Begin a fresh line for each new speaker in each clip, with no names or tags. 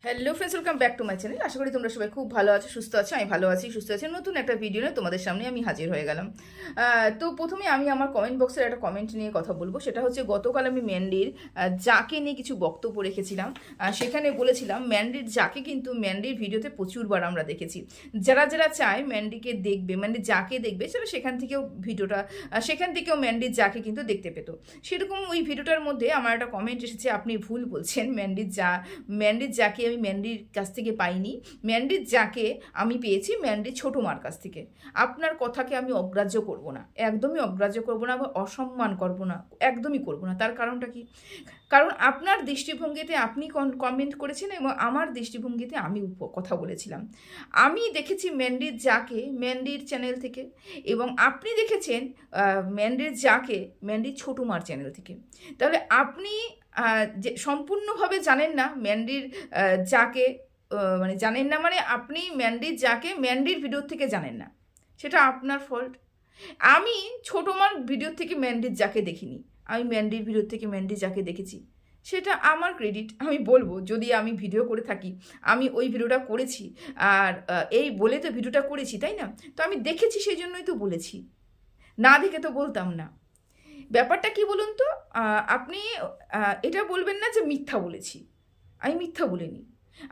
Hello friends, welcome back to my channel. আশা করি তোমরা সবাই খুব ভালো আছো, সুস্থ আছো। আমি ভালো আছি, সুস্থ আছি। নতুন একটা ভিডিও নিয়ে তোমাদের সামনে আমি হাজির হয়ে গেলাম। তো প্রথমে আমি আমার কমেন্ট বক্সের একটা কমেন্ট নিয়ে কথা বলবো। সেটা হচ্ছে, গতকাল আমি ম্যান্ডির যাকে নিয়ে কিছু বক্তব্য রেখেছিলাম। সেখানে বলেছিলাম ম্যান্ডির যাকে কিন্তু ম্যান্ডির ভিডিওতে প্রচুরবার আমরা দেখেছি। যারা যারা চায় ম্যান্ডিকে দেখবে, ম্যান্ডির যাকে দেখবে, সেটা সেখান থেকেও ভিডিওটা সেখান থেকেও ম্যান্ডির যাকে কিন্তু দেখতে পেতো। সেরকম ওই ভিডিওটার মধ্যে আমার একটা কমেন্ট এসেছে, আপনি ভুল বলছেন, ম্যান্ডির যাকে আমি ম্যান্ডির কাছ থেকে পাইনি, ম্যান্ডির যাকে আমি পেয়েছি ম্যান্ডির ছোটো মার কাছ থেকে। আপনার কথাকে আমি অগ্রাহ্য করব না, একদমই অগ্রাহ্য করব না বা অসম্মান করব না, একদমই করব না। তার কারণটা কি? কারণ আপনার দৃষ্টিভঙ্গিতে আপনি কমেন্ট করেছেন এবং আমার দৃষ্টিভঙ্গিতে আমি কথা বলেছিলাম। আমি দেখেছি ম্যান্ডির যাকে ম্যান্ডির চ্যানেল থেকে, এবং আপনি দেখেছেন ম্যান্ডির যাকে ম্যান্ডির ছোটো মার চ্যানেল থেকে। তাহলে আপনি যে সম্পূর্ণভাবে জানেন না ম্যান্ডির যাকে, মানে জানেন না, মানে আপনি ম্যান্ডির যাকে ম্যান্ডির ভিডিও থেকে জানেন না, সেটা আপনার ফল্ট। আমি ছোটো মার ভিডিও থেকে ম্যান্ডির যাকে দেখিনি, আমি ম্যান্ডির ভিডিও থেকে ম্যান্ডির যাকে দেখেছি। সেটা আমার ক্রেডিট, আমি বলবো। যদি আমি ভিডিও করে থাকি, আমি ওই ভিডিওটা করেছি, আর এই বলে তো ভিডিওটা করেছি, তাই না? তো আমি দেখেছি, সেই জন্যই তো বলেছি, না দেখে তো বলতাম না। ব্যাপারটা কি বলুন তো, আপনি এটা বলবেন না যে মিথ্যা বলেছি। আমি মিথ্যা বলিনি।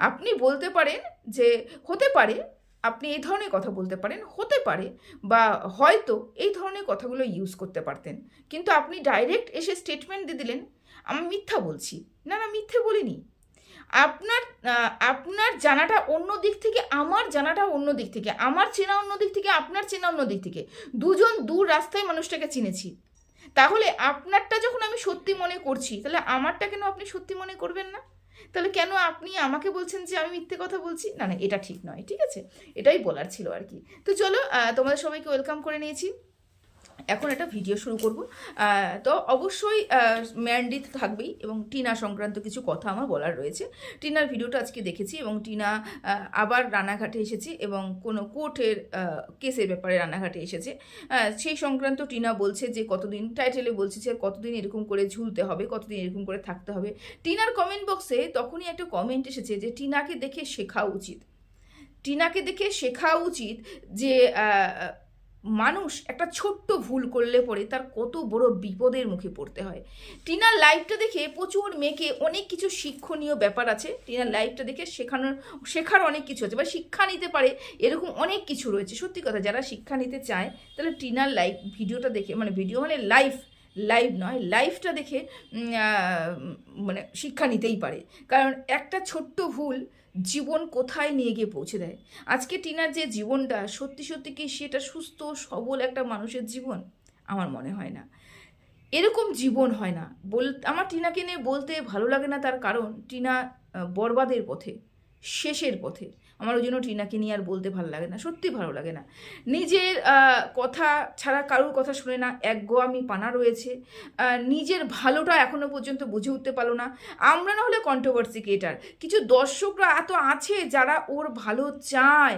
আপনি বলতে পারেন যে হতে পারে, আপনি এই ধরনের কথা বলতে পারেন, হতে পারে বা হয়তো এই ধরনের কথাগুলো ইউজ করতে পারতেন, কিন্তু আপনি ডাইরেক্ট এসে স্টেটমেন্ট দিয়ে দিলেন আমি মিথ্যা বলছি। না না, মিথ্যে বলিনি। আপনার আপনার জানাটা অন্য দিক থেকে, আমার জানাটা অন্য দিক থেকে, আমার চেনা অন্য দিক থেকে, আপনার চেনা অন্য দিক থেকে। দুজন দূর রাস্তায় মানুষটাকে চিনেছি। তাহলে আপনারটা যখন আমি সত্যি মনে করছি, তাহলে আমারটা কেন আপনি সত্যি মনে করবেন না? তাহলে কেন আপনি আমাকে বলছেন যে আমি মিথ্যে কথা বলছি? না না, এটা ঠিক নয়। ঠিক আছে, এটাই বলার ছিল আর কি। তো চলো, তোমাদের সবাইকে ওয়েলকাম করে নিয়েছি, এখন একটা ভিডিও শুরু করব। তো অবশ্যই ম্যান্ডি তো থাকবেই, এবং টিনা সংক্রান্ত কিছু কথা আমার বলার রয়েছে। টিনার ভিডিওটা আজকে দেখেছি, এবং টিনা আবার রানাঘাটে এসেছে, এবং কোনো কোর্টের কেসের ব্যাপারে রানাঘাটে এসেছে। সেই সংক্রান্ত টিনা বলছে যে কতদিন, টাইটেলে বলছে যে কতদিন এরকম করে ঝুলতে হবে, কতদিন এরকম করে থাকতে হবে। টিনার কমেন্ট বক্সে তখনই একটা কমেন্ট এসেছে যে টিনাকে দেখে শেখা উচিত, টিনাকে দেখে শেখা উচিত যে মানুষ একটা ছোট্ট ভুল করলে পরে তার কত বড় বিপদের মুখে পড়তে হয়। টিনার লাইফটা দেখে প্রচুর মেয়েকে অনেক কিছু শিক্ষণীয় ব্যাপার আছে, টিনার লাইফটা দেখে শেখার অনেক কিছু আছে, বা শিক্ষা নিতে পারে এরকম অনেক কিছু রয়েছে। সত্যি কথা, যারা শিক্ষা নিতে চায় তাহলে টিনার লাইফ ভিডিওটা দেখে, মানে ভিডিও মানে লাইভ নয়, লাইফটা দেখে মানে শিক্ষা নিতেই পারে। কারণ একটা ছোট্ট ভুল জীবন কোথায় নিয়ে গিয়ে পৌঁছে দেয়। আজকে টিনার যে জীবনটা, সত্যি সত্যি কি সেটা সুস্থ সবল একটা মানুষের জীবন? আমার মনে হয় না। এরকম জীবন হয় না। আমার টিনাকে নিয়ে বলতে ভালো লাগে না, তার কারণ টিনা বরবাদের পথে, শেষের পথে। আমার ওই জন্য টিনাকে নিয়ে আর বলতে ভালো লাগে না, সত্যি ভালো লাগে না। নিজের কথা ছাড়া কারোর কথা শুনে না, একগোয়ামি পানা রয়েছে। নিজের ভালোটা এখনো পর্যন্ত বুঝে উঠতে পারলো না। আমরা না হলে কন্ট্রোভার্সি ক্রিয়েটার, কিছু দর্শকরা এত আছে যারা ওর ভালো চায়,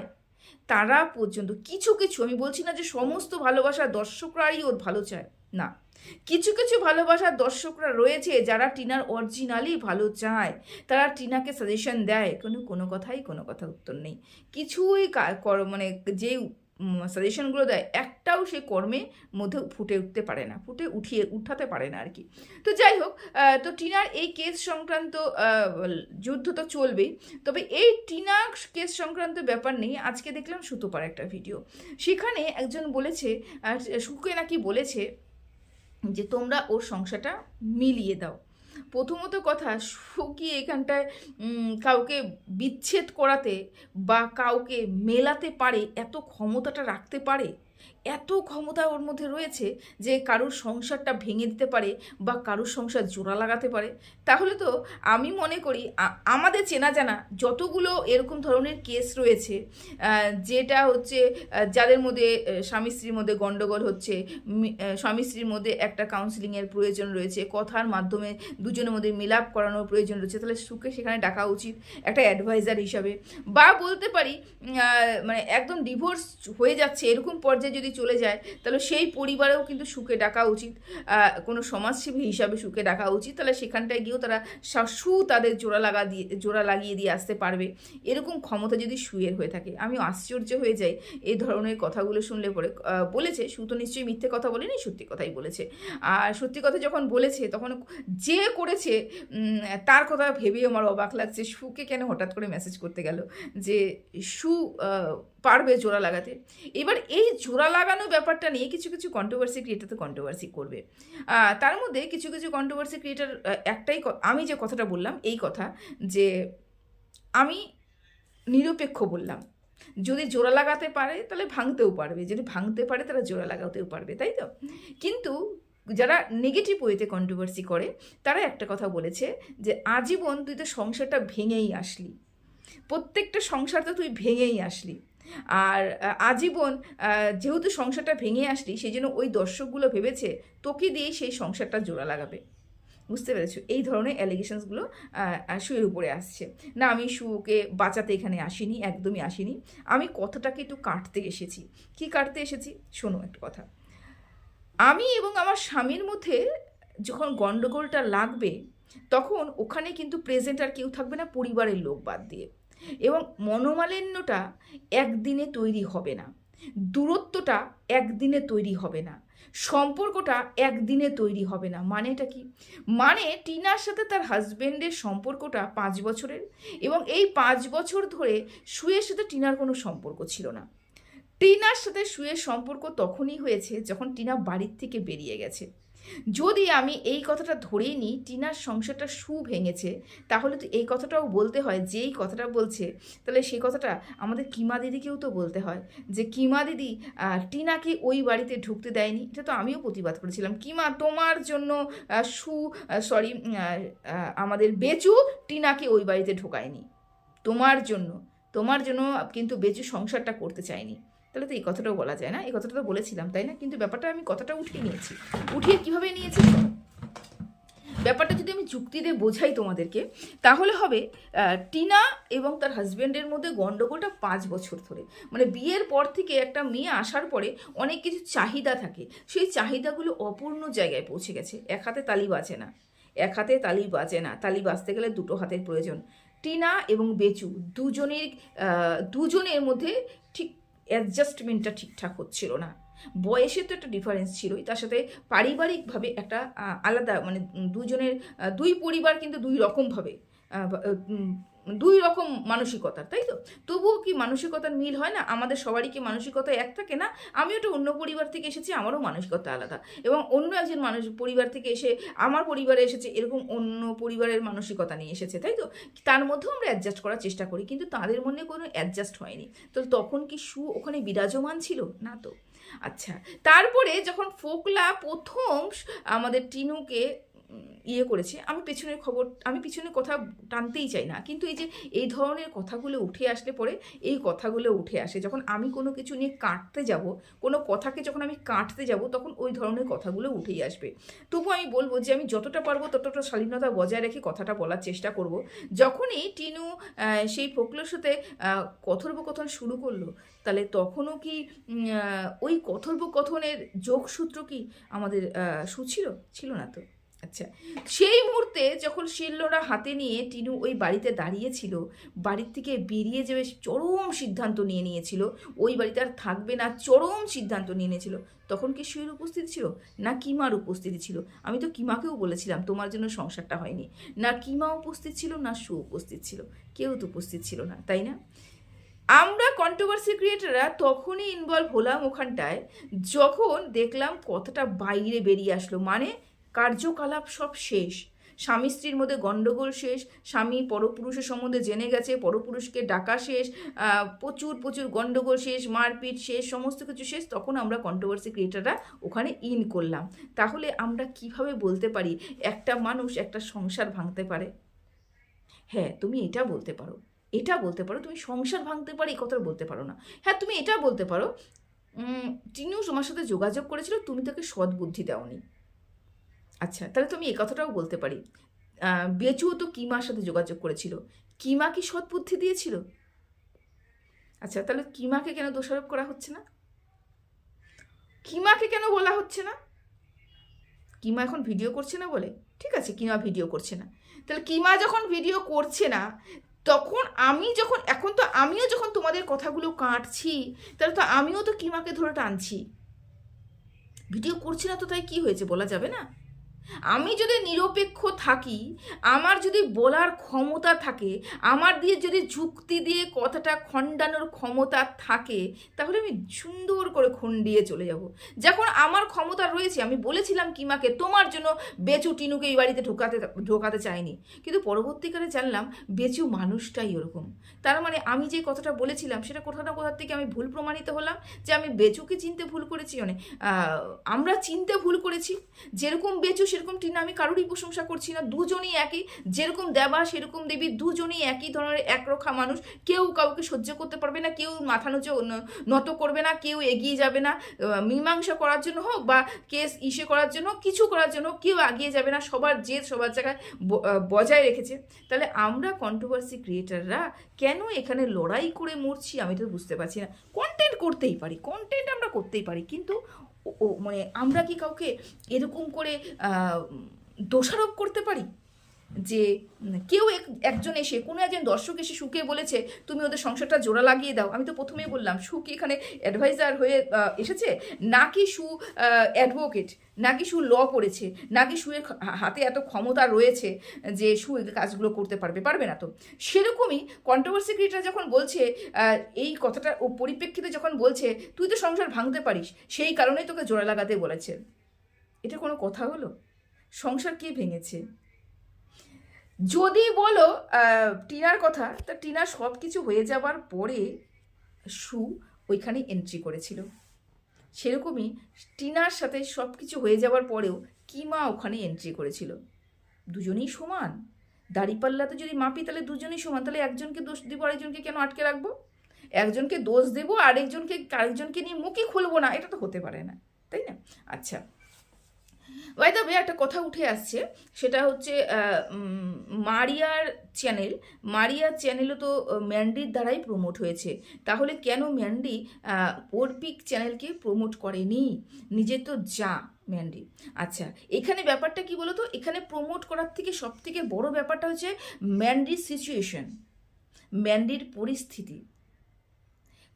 তারা পর্যন্ত কিছু কিছু, আমি বলছি না যে সমস্ত ভালোবাসার দর্শকরাই ওর ভালো চায়, না, কিছু কিছু ভালোবাসার দর্শকরা রয়েছে যারা টিনার অরিজিনালি ভালো চায়, তারা টিনাকে সাজেশন দেয়, কোনো কথা উত্তর নেই। কিছুই মানে যে সাজেশনগুলো দেয়, একটাও সে কর্মের মধ্যে ফুটে উঠতে পারে না, উঠাতে পারে না আর কি। তো যাই হোক, তো টিনার এই কেস সংক্রান্ত যুদ্ধ তো চলবেই। তবে এই টিনা কেস সংক্রান্ত ব্যাপার নেই, আজকে দেখলাম সুতোপার একটা ভিডিও, সেখানে একজন বলেছে, সুকে নাকি বলেছে যে তোমরা ওর সংসারটা মিলিয়ে দাও। প্রথমত কথা, সুকি এখানটায় কাউকে বিচ্ছেদ করাতে বা কাউকে মেলাতে পারে, এত ক্ষমতাটা রাখতে পারে, এত ক্ষমতা ওর মধ্যে রয়েছে যে কারোর সংসারটা ভেঙে দিতে পারে বা কারোর সংসার জোড়া লাগাতে পারে। তাহলে তো আমি মনে করি আমাদের চেনা জানা যতগুলো এরকম ধরনের কেস রয়েছে, যেটা হচ্ছে যাদের মধ্যে স্বামী স্ত্রীর মধ্যে গণ্ডগোল হচ্ছে, স্বামী স্ত্রীর মধ্যে একটা কাউন্সিলিংয়ের প্রয়োজন রয়েছে, কথার মাধ্যমে দুজনের মধ্যে মিলাপ করানোর প্রয়োজন রয়েছে, তাহলে সুকে সেখানে ডাকা উচিত একটা অ্যাডভাইজার হিসাবে। বা বলতে পারি মানে একদম ডিভোর্স হয়ে যাচ্ছে এরকম পর্যায়ে যদি চলে যায় তাহলে সেই পরিবারেও কিন্তু সুখে ডাকা উচিত, কোনো সমাজসেবী হিসাবে সুখে ডাকা উচিত, তাহলে সেখানটায় গিয়েও তারা তাদের জোড়া লাগিয়ে দিয়ে আসতে পারবে। এরকম ক্ষমতা যদি সুয়ের হয়ে থাকে, আমি আশ্চর্য হয়ে যাই এই ধরনের কথাগুলো শুনলে পরে। বলেছে সু তো নিশ্চয়ই মিথ্যে কথা বলেনি, সত্যি কথাই বলেছে। আর সত্যি কথা যখন বলেছে তখন যে করেছে তার কথা ভেবেই আমার অবাক লাগছে। সুকে কেন হঠাৎ করে মেসেজ করতে গেল যে সু পারবে জোড়া লাগাতে। এবার এই জোড়া লাগানো ব্যাপারটা নিয়ে কিছু কিছু কন্ট্রোভার্সি ক্রিয়েটার তো কন্ট্রোভার্সি করবে। তার মধ্যে কিছু কিছু কন্ট্রোভার্সি ক্রিয়েটার একটাই, আমি যে কথাটা বললাম এই কথা, যে আমি নিরপেক্ষ বললাম, যদি জোড়া লাগাতে পারে তাহলে ভাঙতেও পারবে, যদি ভাঙতে পারে তারা জোড়া লাগাতেও পারবে, তাই তো? কিন্তু যারা নেগেটিভ ওয়েতে কন্ট্রোভার্সি করে তারা একটা কথা বলেছে যে আজীবন তুই তো সংসারটা ভেঙেই আসলি, প্রত্যেকটা সংসার তো তুই ভেঙেই আসলি, আর আজীবন যেহেতু সংসারটা ভেঙে আসলি সেই জন্য ওই দর্শকগুলো ভেবেছে তোকে দিয়েই সেই সংসারটা জোড়া লাগাবে। বুঝতে পেরেছো? এই ধরনের অ্যালিগেশনসগুলো শুয়ের উপরে আসছে। না, আমি শুকে বাঁচাতে এখানে আসিনি, একদমই আসিনি, আমি কথাটাকে একটু কাটতে এসেছি। কি কাটতে এসেছি শোনো একটা কথা। আমি এবং আমার স্বামীর মধ্যে যখন গণ্ডগোলটা লাগবে তখন ওখানে কিন্তু প্রেজেন্ট আর কেউ থাকবে না, পরিবারের লোক বাদ দিয়ে। এবং মনোমালিন্যটা একদিনে তৈরি হবে না, দূরত্বটা একদিনে তৈরি হবে না, সম্পর্কটা একদিনে তৈরি হবে না। মানেটা কি? মানে টিনার সাথে তার হাজবেন্ডের সম্পর্কটা 5 বছরের, এবং এই 5 বছর ধরে সুয়ের সাথে টিনার কোনো সম্পর্ক ছিল না। টিনার সাথে সুয়ের সম্পর্ক তখনই হয়েছে যখন টিনা বাড়ির থেকে বেরিয়ে গেছে। যদি আমি এই কথাটা ধরেই নিই টিনার সংসারটা সু ভেঙেছে, তাহলে তো এই কথাটাও বলতে হয়, যেই কথাটা বলছে তাহলে সেই কথাটা আমাদের কিমা দিদিকেও তো বলতে হয়, যে কিমা দিদি টিনাকে ওই বাড়িতে ঢুকতে দেয়নি। এটা তো আমিও প্রতিবাদ করেছিলাম, কিমা তোমার জন্য আমাদের বেচু টিনাকে ওই বাড়িতে ঢোকায়নি, তোমার জন্য কিন্তু বেচু সংসারটা করতে চায়নি। তাহলে তো এই কথাটাও বলা যায় না? এই কথাটা তো বলেছিলাম, তাই না? কিন্তু ব্যাপারটা আমি কথাটা উঠিয়ে নিয়েছি। উঠিয়ে কীভাবে নিয়েছি ব্যাপারটা যদি আমি যুক্তি দিয়ে বোঝাই তোমাদেরকে, তাহলে হবে টিনা এবং তার হাজব্যান্ডের মধ্যে গণ্ডগোলটা 5 বছর ধরে, মানে বিয়ের পর থেকে একটা মেয়ে আসার পরে অনেক কিছু চাহিদা থাকে, সেই চাহিদাগুলো অপূর্ণ জায়গায় পৌঁছে গেছে। এক হাতে তালি বাজে না, এক হাতে তালি বাজে না, তালি বাজতে গেলে দুটো হাতের প্রয়োজন। টিনা এবং বেচু দুজনের মধ্যে ঠিক অ্যাডজাস্টমেন্টটা ঠিকঠাক হচ্ছিল না। বয়সে তো একটা ডিফারেন্স ছিলই, তার সাথে পারিবারিকভাবে একটা আলাদা, মানে দুই পরিবার কিন্তু দুই রকম মানসিকতার, তাই তো? তবুও কি মানসিকতার মিল হয় না? আমাদের সবারই কি মানসিকতা এক থাকে না? আমিও একটা অন্য পরিবার থেকে এসেছি, আমারও মানসিকতা আলাদা, এবং অন্য একজন পরিবার থেকে এসে আমার পরিবারে এসেছে, এরকম অন্য পরিবারের মানসিকতা নিয়ে এসেছে, তাই তো? তার মধ্যেও আমরা অ্যাডজাস্ট করার চেষ্টা করি, কিন্তু তাদের মধ্যে কোনো অ্যাডজাস্ট হয়নি। তো তখন কি সু ওখানে বিরাজমান ছিল না? তো আচ্ছা, তারপরে যখন ফোকলা প্রথম আমাদের টিনুকে করেছে, আমি পিছনের কথা টানতেই চাই না, কিন্তু এই ধরনের কথাগুলো উঠে আসলে পরে এই কথাগুলো উঠে আসে যখন আমি কোনো কিছু নিয়ে কাটতে যাব, কোনো কথাকে যখন আমি কাটতে যাব তখন ওই ধরনের কথাগুলো উঠেই আসবে। তবু আমি বলবো যে আমি যতটা পারবো ততটা শালীনতা বজায় রেখে কথাটা বলার চেষ্টা করব। যখনই টিনু সেই ফোকলার সাথে কথোপকথন শুরু করলো, তাহলে তখনও কি ওই কথোপকথনের যোগসূত্র কি আমাদের ছিল না তো? আচ্ছা, সেই মুহূর্তে যখন শিল্লরা হাতে নিয়ে টিনু ওই বাড়িতে দাঁড়িয়েছিল, বাড়ির থেকে বেরিয়ে যাবে চরম সিদ্ধান্ত নিয়েছিল, ওই বাড়িতে আর থাকবে না, চরম সিদ্ধান্ত নিয়েছিল, তখন কি সুয়ের উপস্থিতি ছিল না কিমার উপস্থিতি ছিল? আমি তো কিমাকেও বলেছিলাম তোমার জন্য সংসারটা হয়নি, না কিমা উপস্থিত ছিল না সু উপস্থিত ছিল, কেউ তো উপস্থিত ছিল না, তাই না? আমরা কন্ট্রোভার্সি ক্রিয়েটাররা তখনই ইনভলভ হলাম ওখানটায় যখন দেখলাম কথাটা বাইরে বেরিয়ে আসলো, মানে কার্যকলাপ সব শেষ, স্বামী স্ত্রীর মধ্যে গণ্ডগোল শেষ, স্বামী পরপুরুষের সম্বন্ধে জেনে গেছে, পরপুরুষকে ডাকা শেষ, প্রচুর গণ্ডগোল শেষ, মারপিট শেষ, সমস্ত কিছু শেষ, তখন আমরা কন্ট্রোভার্সি ক্রিয়েটাররা ওখানে ইন করলাম। তাহলে আমরা কিভাবে বলতে পারি একটা মানুষ একটা সংসার ভাঙতে পারে? হ্যাঁ, তুমি এটা বলতে পারো, তুমি সংসার ভাঙতে পারে এই কথা বলতে পারো না। হ্যাঁ, তুমি এটা বলতে পারো টিনু তোমার সাথে যোগাযোগ করেছিল, তুমি তাকে সৎ বুদ্ধি দাওনি। আচ্ছা, তাহলে তুমি এই কথাটাও বলতে পারি বেচুও তো কিমার সাথে যোগাযোগ করেছিল, কিমা কি সৎ বুদ্ধি দিয়েছিল? আচ্ছা, তাহলে কিমাকে কেন দোষারোপ করা হচ্ছে না? কিমাকে কেন বলা হচ্ছে না? কিমা এখন ভিডিও করছে না বলে? ঠিক আছে, কিমা ভিডিও করছে না, তাহলে কিমা যখন ভিডিও করছে না, তখন এখন তো আমিও যখন তোমাদের কথাগুলো কাটছি, তাহলে তো আমিও তো কিমাকে ধরে টানছি। ভিডিও করছি না তো তাই কি হয়েছে বলা যাবে না? আমি যদি নিরপেক্ষ থাকি, আমার যদি বলার ক্ষমতা থাকে, আমার দিয়ে যদি যুক্তি দিয়ে কথাটা খণ্ডানোর ক্ষমতা থাকে, তাহলে আমি সুন্দর করে খণ্ডিয়ে চলে যাব। যখন আমার ক্ষমতা রয়েছে, আমি বলেছিলাম কিমাকে তোমার জন্য বেচু টিনুকে এই বাড়িতে ঢোকাতে চাইনি, কিন্তু পরবর্তীকালে জানলাম বেচু মানুষটাই ওরকম। তার মানে আমি যে কথাটা বলেছিলাম সেটা কোথা না কোথা থেকে আমি ভুল প্রমাণিত হলাম, যে আমি বেচুকে চিনতে ভুল করেছি, মানে আমরা চিনতে ভুল করেছি। যেরকম বেচু সেরকম টিনা, আমি কারোরই প্রশংসা করছি না, দুজনই একই। যেরকম দেবা সেরকম দেবী, দুজনই একই ধরনের একরোখা মানুষ। কেউ কাউকে সহ্য করতে পারবে না, কেউ মাথা নত করবে না, কেউ এগিয়ে যাবে না মীমাংসা করার জন্য হোক বা কেস করার জন্য, কিছু করার জন্য কেউ এগিয়ে যাবে না, সবার জেদ সবার জায়গায় বজায় রেখেছে। তাহলে আমরা কন্ট্রোভার্সি ক্রিয়েটাররা কেন এখানে লড়াই করে মরছি আমি তো বুঝতে পারছি না। কন্টেন্ট করতেই পারি, কন্টেন্ট আমরা করতেই পারি, কিন্তু মানে আমরা কি কাউকে এরকম করে দোষারোপ করতে পারি যে কেউ একজন এসে, কোনো একজন দর্শক এসে সুকে বলেছে তুমি ওদের সংসারটা জোড়া লাগিয়ে দাও? আমি তো প্রথমেই বললাম সু কি এখানে অ্যাডভাইজার হয়ে এসেছে, নাকি সু অ্যাডভোকেট, নাকি সু ল পড়েছে, নাকি সুয়ের হাতে এত ক্ষমতা রয়েছে যে সু এই কাজগুলো করতে পারবে না? তো সেরকমই কন্ট্রোভার্সি ক্রিয়েটার যখন বলছে এই কথাটা ও পরিপ্রেক্ষিতে যখন বলছে তুই তো সংসার ভাঙতে পারিস, সেই কারণেই তোকে জোড়া লাগাতে বলেছে, এটা কোনো কথা হলো? সংসার কে ভেঙেছে? যদি বলো টিনার কথা, তা টিনার সব কিছু হয়ে যাবার পরে সু ওইখানে এন্ট্রি করেছিল, সেরকমই টিনার সাথে সব কিছু হয়ে যাবার পরেও কিমা ওখানে এন্ট্রি করেছিল। দুজনেই সমান, দাড়িপাল্লাতে যদি মাপি তাহলে দুজনেই সমান, তাহলে একজনকে দোষ দিব আরেকজনকে কেন আটকে রাখবো? একজনকে দোষ দেবো আরেকজনকে নিয়ে মুখই খুলবো না, এটা তো হতে পারে না, তাই না? আচ্ছা, বাই দ্য ওয়ে একটা কথা উঠে আসছে, সেটা হচ্ছে মারিয়ার চ্যানেলও তো ম্যান্ডির দ্বারাই প্রমোট হয়েছে, তাহলে কেন ম্যান্ডি অর্পিক চ্যানেলকে প্রমোট করেনি? নিজে তো যা ম্যান্ডি। আচ্ছা, এখানে ব্যাপারটা কি বলতো, এখানে প্রমোট করার থেকে সব থেকে বড় ব্যাপারটা হচ্ছে ম্যান্ডির সিচুয়েশন, ম্যান্ডির পরিস্থিতি।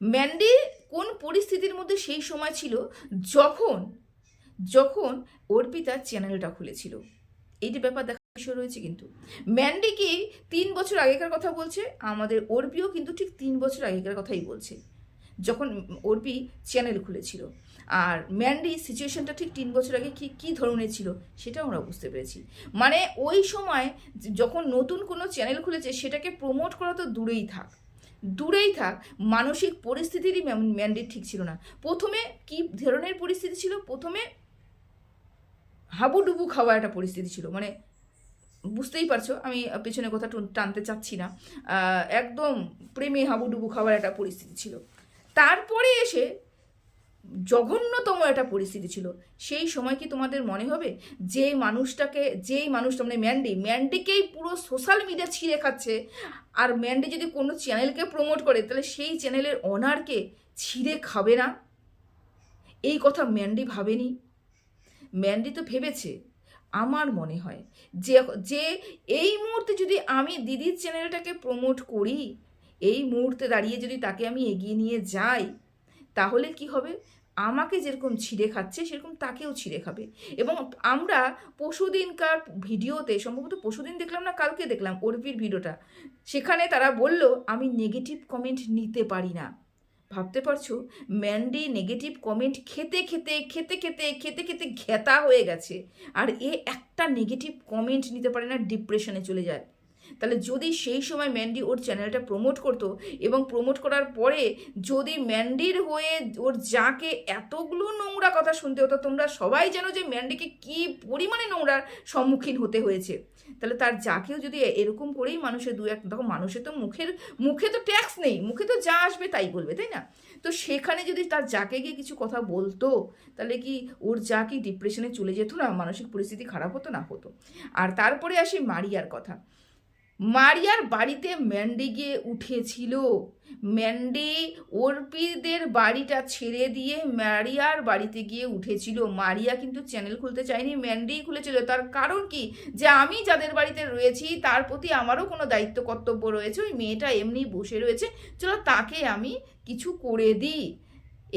ম্যান্ডি কোন পরিস্থিতির মধ্যে সেই সময় ছিল যখন অর্পিতা চ্যানেলটা খুলেছিল, এই যে ব্যাপার দেখার বিষয় রয়েছে। কিন্তু ম্যান্ডি কি 3 বছর আগেকার কথা বলছে, আমাদের অর্পিও কিন্তু ঠিক 3 বছর আগেকার কথাই বলছে, যখন অর্পি চ্যানেল খুলেছিল। আর ম্যান্ডি সিচুয়েশনটা ঠিক 3 বছর আগে কী ধরনের ছিল সেটা আমরা বুঝতে পেরেছি। মানে ওই সময় যখন নতুন কোনো চ্যানেল খুলেছে, সেটাকে প্রমোট করা তো দূরেই থাক, মানসিক পরিস্থিতিরই ম্যান্ডির ঠিক ছিল না। প্রথমে কি ধরনের পরিস্থিতি ছিল? প্রথমে হাবুডুবু খাওয়া একটা পরিস্থিতি ছিল, মানে বুঝতেই পারছো আমি পেছনে কথা টানতে চাচ্ছি না, একদম প্রেমে হাবুডুবু খাওয়ার একটা পরিস্থিতি ছিল। তারপরে এসে জঘন্যতম একটা পরিস্থিতি ছিল। সেই সময় কি তোমাদের মনে হবে যেই মানুষটা মানে ম্যান্ডিকেই পুরো সোশ্যাল মিডিয়া ছিঁড়ে খাচ্ছে, আর ম্যান্ডি যদি কোনো চ্যানেলকে প্রমোট করে তাহলে সেই চ্যানেলের অনারকে ছিঁড়ে খাবে না? এই কথা ম্যান্ডি ভাবেনি। ম্যান্ডি তো ভেবেছে, আমার মনে হয় যে এই মুহূর্তে যদি আমি দিদির চ্যানেলটাকে প্রমোট করি, এই মুহূর্তে দাঁড়িয়ে যদি তাকে আমি এগিয়ে নিয়ে যাই, তাহলে কি হবে, আমাকে যেরকম ছিঁড়ে খাচ্ছে সেরকম তাকেও ছিঁড়ে খাবে। এবং আমরা পরশুদিনকার ভিডিওতে, সম্ভবত পরশুদিন দেখলাম না কালকে দেখলাম অর্পির ভিডিওটা, সেখানে তারা বলল আমি নেগেটিভ কমেন্ট নিতে পারি না। ভাবতে পারছো, ম্যান্ডি নেগেটিভ কমেন্ট খেতে ঘেতা হয়ে গেছে, আর একটা নেগেটিভ কমেন্ট নিতে পারে না, ডিপ্রেশনে চলে যায়। তাহলে যদি সেই সময় ম্যান্ডি ওর চ্যানেলটা প্রমোট করতো, এবং প্রমোট করার পরে যদি ম্যান্ডির হয়ে ওর যাকে এতগুলো নোংরা কথা শুনতে হতো, তোমরা সবাই জানো যে ম্যান্ডিকে কী পরিমাণে নোংরার সম্মুখীন হতে হয়েছে, তাহলে তার যাকেও যদি এরকম করেই মানুষের দেখো মানুষের তো মুখে তো ট্যাক্স নেই, মুখে তো যা আসবে তাই বলবে, তাই না? তো সেখানে যদি তার যাকে গিয়ে কিছু কথা বলতো, তাহলে কি ওর যা কি ডিপ্রেশনে চলে যেত না, মানসিক পরিস্থিতি খারাপ হতো না? হতো। আর তারপরে আসি মারিয়ার কথা। মারিয়ার বাড়িতে ম্যান্ডি গিয়ে উঠেছিল, ম্যান্ডি অর্পিদের বাড়িটা ছেড়ে দিয়ে মারিয়ার বাড়িতে গিয়ে উঠেছিল। মারিয়া কিন্তু চ্যানেল খুলতে চায়নি, ম্যান্ডিই খুলেছিল। তার কারণ কি, যে আমি যাদের বাড়িতে রয়েছি তার প্রতি আমারও কোনো দায়িত্ব কর্তব্য রয়েছে। ওই মেয়েটা এমনি বসে রয়েছে, চলো তাকে আমি কিছু করে দিই।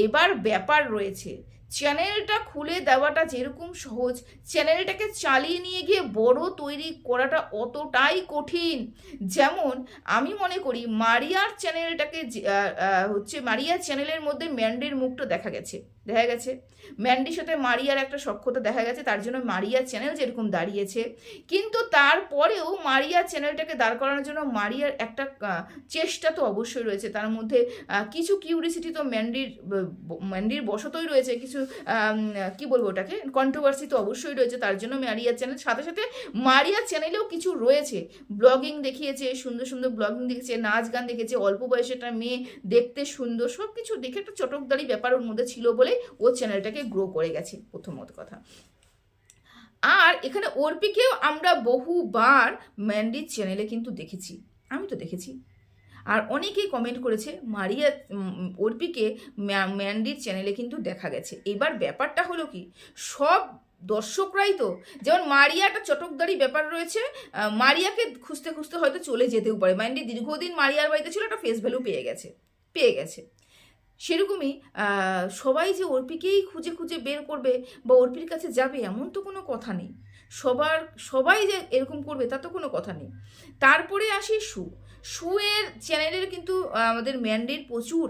এবার ব্যাপার রয়েছে, চ্যানেলটা খুলে দেওয়াটা যেরকম সহজ, চ্যানেলটাকে চালিয়ে নিয়ে গিয়ে বড় তৈরি করাটা অতটাই কঠিন। যেমন আমি মনে করি মারিয়ার চ্যানেলটাকে মারিয়ার চ্যানেলের মধ্যে ম্যান্ডির মুখটা দেখা গেছে, ম্যান্ডির সাথে মারিয়ার একটা সখ্যতা দেখা গেছে, তার জন্য মারিয়ার চ্যানেল যেরকম দাঁড়িয়েছে। কিন্তু তারপরেও মারিয়ার চ্যানেলটাকে দাঁড় করানোর জন্য মারিয়ার একটা চেষ্টা তো অবশ্যই রয়েছে, তার মধ্যে কিছু কিউরিসিটি তো ম্যান্ডির বশতই রয়েছে, কিছু কি বলবো ওটাকে, কন্ট্রোভার্সি তো অবশ্যই রয়েছে। তার জন্য মারিয়ার চ্যানেল, সাথে সাথে মারিয়ার চ্যানেলেও কিছু রয়েছে, ব্লগিং দেখিয়েছে, সুন্দর সুন্দর ব্লগিং দেখেছে, নাচ গান দেখেছে, অল্প বয়সে একটা মেয়ে দেখতে সুন্দর, সব কিছু দেখে একটা চটকদারি ব্যাপার ওর মধ্যে ছিল বলে ও চ্যানেলটাকে গ্রো করে গেছে, প্রথমত কথা। আর এখানে অর্পিকেও আমরা বহুবার ম্যান্ডির চ্যানেলে কিন্তু দেখেছি, আমি তো দেখেছি। আর অনেকেই কমেন্ট করেছে মারিয়া অর্পিকে ম্যান্ডির চ্যানেলে কিন্তু দেখা গেছে। এবার ব্যাপারটা হলো কি, সব দর্শকরাই তো, যেমন মারিয়া একটা চটকদারি ব্যাপার রয়েছে, মারিয়াকে খুঁজতে খুঁজতে হয়তো চলে যেতেও পারে। ম্যান্ডি দীর্ঘদিন মারিয়ার বাড়িতে ছিল, একটা ফেস ভ্যালু পেয়ে গেছে। সেরকমই সবাই যে অর্পিকেই খুঁজে খুঁজে বের করবে বা অর্পির কাছে যাবে এমন তো কোনো কথা নেই। সবাই যে এরকম করবে তা তো কোনো কথা নেই। তারপরে আসি সুয়ের চ্যানেলের কিন্তু আমাদের ম্যান্ডির প্রচুর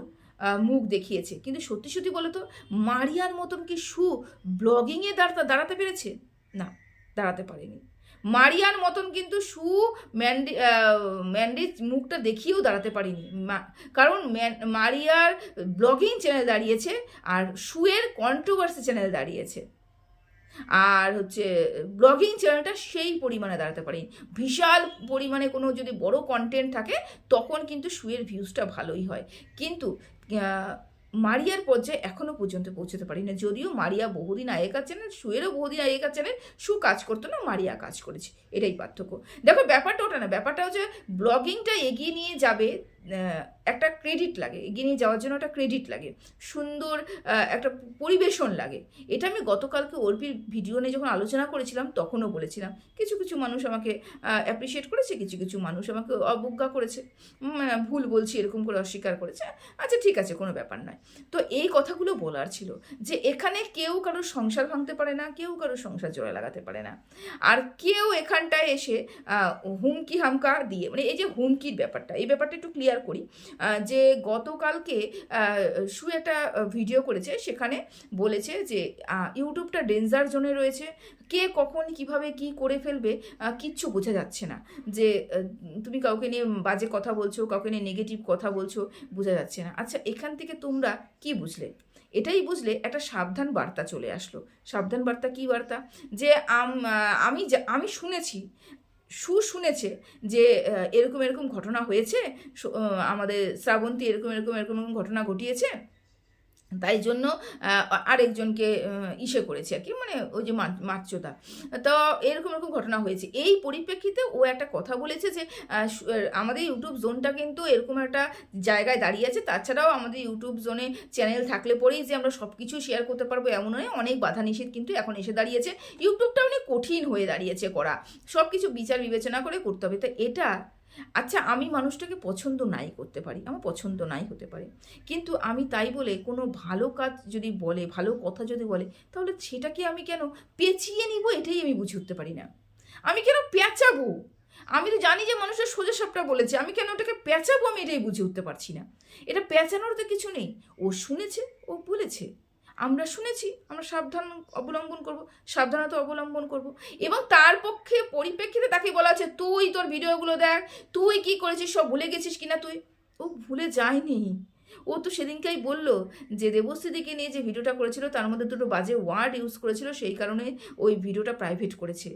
মুখ দেখিয়েছে, কিন্তু সত্যি সত্যি বলো তো মারিয়ার মতন কি ব্লগিংয়ে দাঁড়াতে পেরেছে? না, দাঁড়াতে পারেনি। মারিয়ার মতন কিন্তু ম্যান্ডির মুখটা দেখিয়েও দাঁড়াতে পারিনি, কারণ মারিয়ার ব্লগিং চ্যানেল দাঁড়িয়েছে আর সুয়ের কন্ট্রোভার্সি চ্যানেল দাঁড়িয়েছে। আর ব্লগিং চ্যানেলটা সেই পরিমাণে দাঁড়াতে পারিনি। বিশাল পরিমাণে কোনো যদি বড় কন্টেন্ট থাকে তখন কিন্তু সুয়ের ভিউজটা ভালোই হয়, কিন্তু মারিয়ার পর্যায়ে এখনো পর্যন্ত পৌঁছতে পারি না। যদিও মারিয়া বহুদিন আগেকার চ্যানেল, সুয়েরও বহুদিন আগেকার চ্যানেল, কাজ করতো না, মারিয়া কাজ করেছে, এটাই পার্থক্য। দেখো ব্যাপারটা ওটা না, ব্যাপারটা হচ্ছে ব্লগিংটা এগিয়ে নিয়ে যাবে, একটা ক্রেডিট লাগে, এগিয়ে নিয়ে যাওয়ার জন্য একটা ক্রেডিট লাগে, সুন্দর একটা পরিবেশন লাগে। এটা আমি গতকালকে অর্পির ভিডিও নিয়ে যখন আলোচনা করেছিলাম তখনও বলেছিলাম। কিছু কিছু মানুষ আমাকে অ্যাপ্রিসিয়েট করেছে, কিছু কিছু মানুষ আমাকে অবজ্ঞা করেছে, ভুল বলছি এরকম করে অস্বীকার করেছে। আচ্ছা ঠিক আছে, কোনো ব্যাপার নয়। তো এই কথাগুলো বলার ছিল যে এখানে কেউ কারোর সংসার ভাঙতে পারে না, কেউ কারোর সংসার জোড়া লাগাতে পারে না, আর কেউ এখানটায় এসে হুমকি হামকা দিয়ে, মানে এই যে হুমকির ব্যাপারটা, এই ব্যাপারটা একটু ক্লিয়ার করি। যে গতকালকে সু একটা ভিডিও করেছে, সেখানে বলেছে যে ইউটিউবটা ডেঞ্জার জোনে রয়েছে, কে কখন কিভাবে কি করে ফেলবে কিচ্ছু বোঝা যাচ্ছে না। যে তুমি কাউকে নিয়ে বাজে কথা বলছো, কাউকে নিয়ে নেগেটিভ কথা বলছো, বোঝা যাচ্ছে না। আচ্ছা এখান থেকে তোমরা কি বুঝলে? এটাই বুঝলে একটা সাবধান বার্তা চলে আসলো। সাবধান বার্তা কি বার্তা? যে আমি শুনেছি, শুনেছে যে এরকম এরকম ঘটনা হয়েছে, আমাদের শ্রাবন্তী এরকম এরকম এরকম ঘটনা ঘটিয়েছে, তাই জন্য আরেকজনকে করেছে আর কি, মানে ওই যে মাচ্চোদা, তো এরকম এরকম ঘটনা হয়েছে। এই পরিপ্রেক্ষিতে ও একটা কথা বলেছে যে আমাদের ইউটিউব জোনটা কিন্তু এরকম একটা জায়গায় দাঁড়িয়ে আছে। তাছাড়াও আমাদের ইউটিউব জোনে চ্যানেল থাকলে পরেই যে আমরা সব কিছু শেয়ার করতে পারবো এমন নয়, অনেক বাধা নিষেধ কিন্তু এখন এসে দাঁড়িয়েছে। ইউটিউবটা অনেক কঠিন হয়ে দাঁড়িয়েছে করা, সব কিছু বিচার বিবেচনা করে করতে হবে। তো এটা আচ্ছা আমি মানুষটাকে পছন্দ নাই করতে পারি, আমার পছন্দ নাই হতে পারে, কিন্তু আমি তাই বলে কোনো ভালো কাজ যদি বলে, ভালো কথা যদি বলে, তাহলে সেটাকে আমি কেন পেঁচিয়ে নিব? এটাই আমি বুঝে উঠতে পারি না। আমি কেন পেঁচাবো? আমি তো জানি যে মানুষের সোজা সাপটা বলেছে, আমি কেন ওটাকে পেঁচাবো? আমি এটাই বুঝে উঠতে পারছি না। এটা পেঁচানোর তো কিছু নেই, ও শুনেছে, ও বলেছে, আমরা শুনেছি, আমরা সাবধানতা অবলম্বন করব। এবং তার পরিপ্রেক্ষিতে তাকে বলা আছে তুই তোর ভিডিওগুলো দেখ, তুই কি করেছিস সব ভুলে গেছিস কিনা তুই? ও ভুলে যায়নি, ও তো সেদিনকেই বললো যে দেবশ্রীদিকে নিয়ে যে ভিডিওটা করেছিল তার মধ্যে দুটো বাজে ওয়ার্ড ইউজ করেছিল, সেই কারণে ওই ভিডিওটা প্রাইভেট করেছে।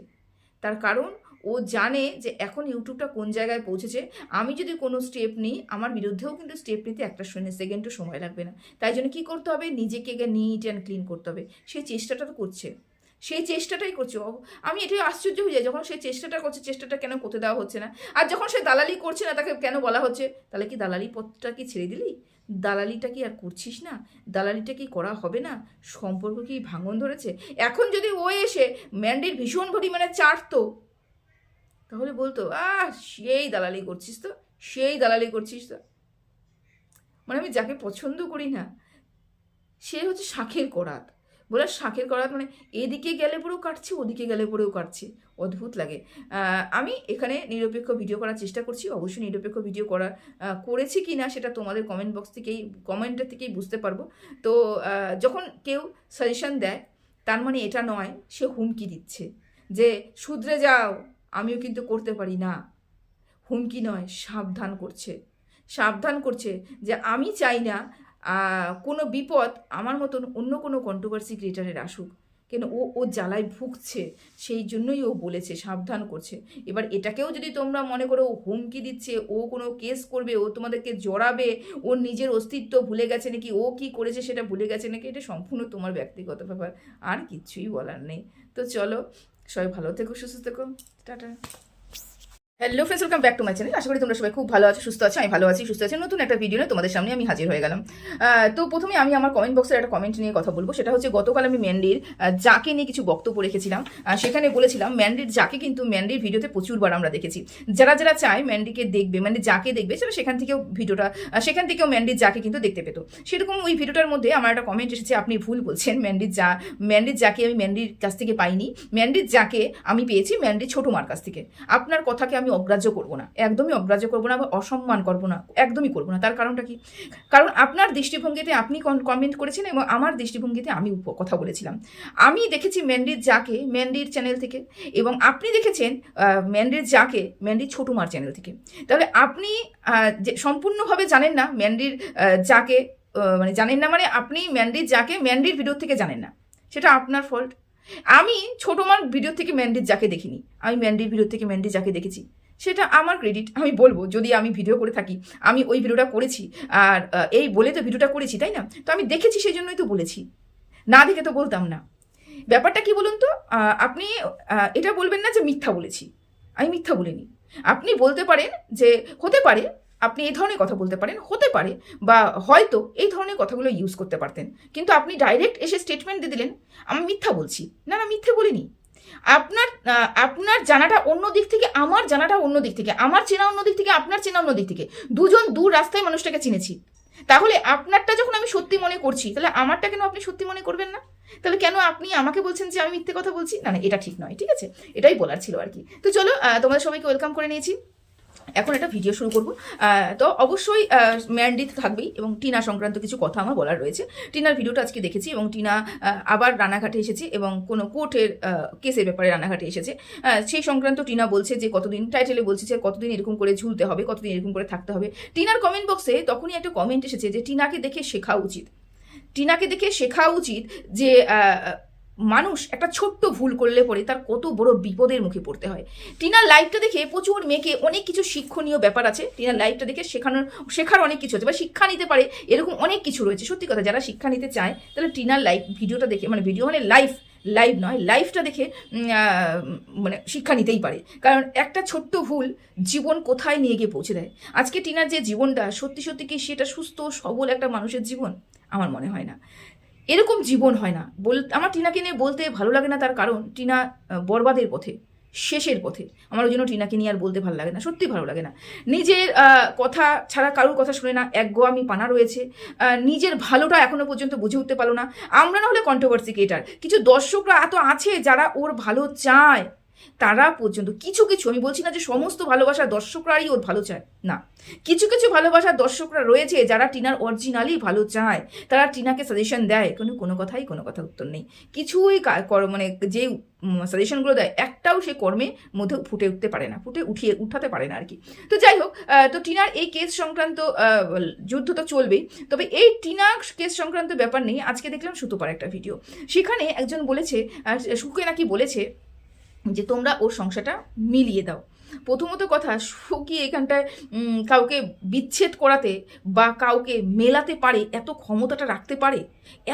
তার কারণ ও জানে যে এখন ইউটিউবটা কোন জায়গায় পৌঁছেছে, আমি যদি কোনো স্টেপ নিই আমার বিরুদ্ধেও কিন্তু স্টেপ নিতে একটা সেকেন্ডও সময় লাগবে না। তাই জন্য কী করতে হবে, নিজেকে নিট অ্যান্ড ক্লিন করতে হবে, সেই চেষ্টাটা তো করছে। সেই চেষ্টাটাই করছে। আমি এটাই আশ্চর্য হয়ে যাই, যখন সে চেষ্টাটা করছে, চেষ্টাটা কেন করতে দেওয়া হচ্ছে না? আর যখন সে দালালি করছে না, তাকে কেন বলা হচ্ছে তাহলে কি দালালি পথটা কি ছেড়ে দিলি? দালালিটা কি আর করছিস না? দালালিটা কি করা হবে না? সম্পর্ক কি ভাঙন ধরেছে? এখন যদি ও এসে ম্যান্ডির ভীষণ পরিমাণে চাটতো, তাহলে বলতো সেই দালালি করছিস তো, সেই দালালি করছিস তো। মানে আমি যাকে পছন্দ করি না, সে হচ্ছে শাঁখের করাত। বলে শাঁখের করাত মানে এদিকে গেলে পরেও কাটছে, ওদিকে গেলে পরেও কাটছে। অদ্ভুত লাগে। আমি এখানে নিরপেক্ষ ভিডিও করার চেষ্টা করছি। অবশ্যই নিরপেক্ষ ভিডিও করেছি কি না সেটা তোমাদের কমেন্টের থেকেই বুঝতে পারবো। তো যখন কেউ সাজেশন দেয়, তার মানে এটা নয় সে হুমকি দিচ্ছে যে শুধরে যাও, আমিও কিন্তু করতে পারি না। হুমকি নয়, সাবধান করছে যে আমি চাই না কোনো বিপদ আমার মতন অন্য কোনো কন্ট্রোভার্সি ক্রিয়েটারের আসুক। কেন ও জ্বালায় ভুগছে, সেই জন্যই ও বলেছে, সাবধান করছে। এবার এটাকেও যদি তোমরা মনে করো ও হুমকি দিচ্ছে, ও কোনো কেস করবে, ও তোমাদেরকে জড়াবে, ওর নিজের অস্তিত্ব ভুলে গেছে নাকি, ও কি করেছে সেটা ভুলে গেছে নাকি, এটা সম্পূর্ণ তোমার ব্যক্তিগত ব্যাপার, আর কিচ্ছুই বলার নেই। তো চলো, সবাই ভালো থেকো, সুস্থ থেকো, টাটা। Hello friends, welcome back to my channel. আশা করি তোমরা সবাই খুব ভালো আছো, সুস্থ আছো। আমি ভালো আছি, সুস্থ আছি। নতুন একটা ভিডিও নিয়ে তোমাদের সামনে আমি হাজির হয়ে গেলাম। তো প্রথমে আমি আমার কমেন্ট বক্সের একটা কমেন্ট নিয়ে কথা বলবো। সেটা হচ্ছে গতকাল আমি ম্যান্ডির যাকে নিয়ে কিছু বক্তব্য রেখেছিলাম। সেখানে বলেছিলাম ম্যান্ডির যাকে কিন্তু ম্যান্ডির ভিডিওতে প্রচুরবার আমরা দেখেছি। যারা যারা চায় ম্যান্ডিকে দেখবে, ম্যান্ডির যাকে দেখবে, সেটা সেখান থেকেও ম্যান্ডির যাকে কিন্তু দেখতে পেতো। সেরকম ওই ভিডিওটার মধ্যে আমার একটা কমেন্ট এসেছে, আপনি ভুল বলছেন, ম্যান্ডির যাকে আমি ম্যান্ডির কাছ থেকে পাইনি, ম্যান্ডির যাকে আমি পেয়েছি ম্যান্ডির ছোট মার কাছ থেকে। আপনার কথাকে আমি অগ্রাহ্য করবো না, একদমই অগ্রাহ্য করবো না, বা অসম্মান করবো না, একদমই করবো না। তার কারণটা কি? কারণ আপনার দৃষ্টিভঙ্গিতে আপনি কমেন্ট করেছেন এবং আমার দৃষ্টিভঙ্গিতে আমি কথা বলেছিলাম। আমি দেখেছি ম্যান্ডির যাকে ম্যান্ডির চ্যানেল থেকে, এবং আপনি দেখেছেন ম্যান্ডির যাকে ম্যান্ডির ছোট মার চ্যানেল থেকে। তাহলে আপনি সম্পূর্ণভাবে জানেন না ম্যান্ডির যাকে, মানে জানেন না মানে আপনি ম্যান্ডির যাকে ম্যান্ডির ভিডিও থেকে জানেন না, সেটা আপনার ফল্ট। আমি ছোট মার ভিডিও থেকে ম্যান্ডির যাকে দেখিনি, আমি ম্যান্ডির ভিডিও থেকে ম্যান্ডির যাকে দেখেছি, সেটা আমার ক্রেডিট। আমি বলবো, যদি আমি ভিডিও করে থাকি, আমি ওই ভিডিওটা করেছি, আর এই বলে তো ভিডিওটা করেছি, তাই না? তো আমি দেখেছি, সেই জন্যই তো বলেছি, না দেখে তো বলতাম না। ব্যাপারটা কি বলুন তো, আপনি এটা বলবেন না যে মিথ্যা বলেছি। আমি মিথ্যা বলিনি। আপনি বলতে পারেন যে হতে পারে, আপনি এই ধরনের কথা বলতে পারেন, হতে পারে, বা হয়তো এই ধরনের কথাগুলো ইউজ করতে পারতেন, কিন্তু আপনি ডাইরেক্ট এসে স্টেটমেন্ট দিয়ে দিলেন আমি মিথ্যা বলছি। না, মিথ্যে বলিনি। আপনার জানাটা অন্য দিক থেকে, আমার জানাটা অন্য দিক থেকে, আমার চেনা অন্য দিক থেকে, আপনার চেনা অন্য দিক থেকে, দুজন দূর রাস্তায় মানুষটাকে চিনেছি। তাহলে আপনারটা যখন আমি সত্যি মনে করছি, তাহলে আমারটা কেন আপনি সত্যি মনে করবেন না? তাহলে কেন আপনি আমাকে বলছেন যে আমি মিথ্যে কথা বলছি? না, এটা ঠিক নয়। ঠিক আছে, এটাই বলার ছিল আর কি। তো চলো, তোমাদের সবাইকে ওয়েলকাম করে নিয়েছি, এখন একটা ভিডিও শুরু করবো। তো অবশ্যই ম্যান্ডি থাকবেই, এবং টিনা সংক্রান্ত কিছু কথা আমার বলার রয়েছে। টিনার ভিডিওটা আজকে দেখেছি, এবং টিনা আবার রানাঘাটে এসেছে, এবং কোনো কোর্টের কেসের ব্যাপারে রানাঘাটে এসেছে। সেই সংক্রান্ত টিনা বলছে যে কতদিন, টাইটেলে বলছে যে কতদিন এরকম করে ঝুলতে হবে, কতদিন এরকম করে থাকতে হবে। টিনার কমেন্ট বক্সে তখনই একটা কমেন্ট এসেছে যে টিনাকে দেখে শেখা উচিত যে মানুষ একটা ছোট্ট ভুল করলে পরে তার কত বড় বিপদের মুখে পড়তে হয়। টিনার লাইফটা দেখে প্রচুর মেয়েকে অনেক কিছু শিক্ষণীয় ব্যাপার আছে। টিনার লাইফটা দেখে শেখার অনেক কিছু আছে, বা শিক্ষা নিতে পারে, এরকম অনেক কিছু রয়েছে। সত্যি কথা, যারা শিক্ষা নিতে চায় তাহলে টিনার ভিডিওটা দেখে, মানে ভিডিও মানে লাইভ নয়, লাইফটা দেখে মানে শিক্ষা নিতেই পারে। কারণ একটা ছোট্ট ভুল জীবন কোথায় নিয়ে গিয়ে পৌঁছে দেয়। আজকে টিনার যে জীবনটা, সত্যি কি সেটা সুস্থ সবল একটা মানুষের জীবন? আমার মনে হয় না। এরকম জীবন হয় না। আমার টিনাকে নিয়ে বলতে ভালো লাগে না, তার কারণ টিনা বরবাদের পথে, শেষের পথে। আমার ওই জন্য টিনাকে নিয়ে আর বলতে ভালো লাগে না, সত্যি ভালো লাগে না। নিজের কথা ছাড়া কারোর কথা শুনে না, একগোয়ামি পানা রয়েছে, নিজের ভালোটা এখনো পর্যন্ত বুঝে উঠতে পারলো না। আমরা না হলে কন্ট্রোভার্সি ক্রিয়েটার, কিছু দর্শকরা এত আছে যারা ওর ভালো চায়, তারা পর্যন্ত কিছু আমি বলছি না যে সমস্ত ভালোবাসার দর্শকরাই ওর ভালো চায়, না, কিছু ভালোবাসার দর্শকরা রয়েছে যারা টিনার অরিজিনালি ভালো চায়, তারা টিনাকে সাজেশন দেয়, কোনো কথা উত্তর নেই। কিছুই মানে যে সাজেশনগুলো দেয়, একটাও সে কর্মের মধ্যে উঠাতে পারে না আর কি। তো যাই হোক, তো টিনার এই কেস সংক্রান্ত যুদ্ধ তো চলবেই। তবে এই টিনা কেস সংক্রান্ত ব্যাপার নেই, আজকে দেখলাম সুতোপার একটা ভিডিও, সেখানে একজন বলেছে, সুকে নাকি বলেছে যে তোমরা ওর সংসারটা মিলিয়ে দাও। প্রথমত কথা, সু কি এখানটায় কাউকে বিচ্ছেদ করাতে বা কাউকে মেলাতে পারে, এত ক্ষমতাটা রাখতে পারে,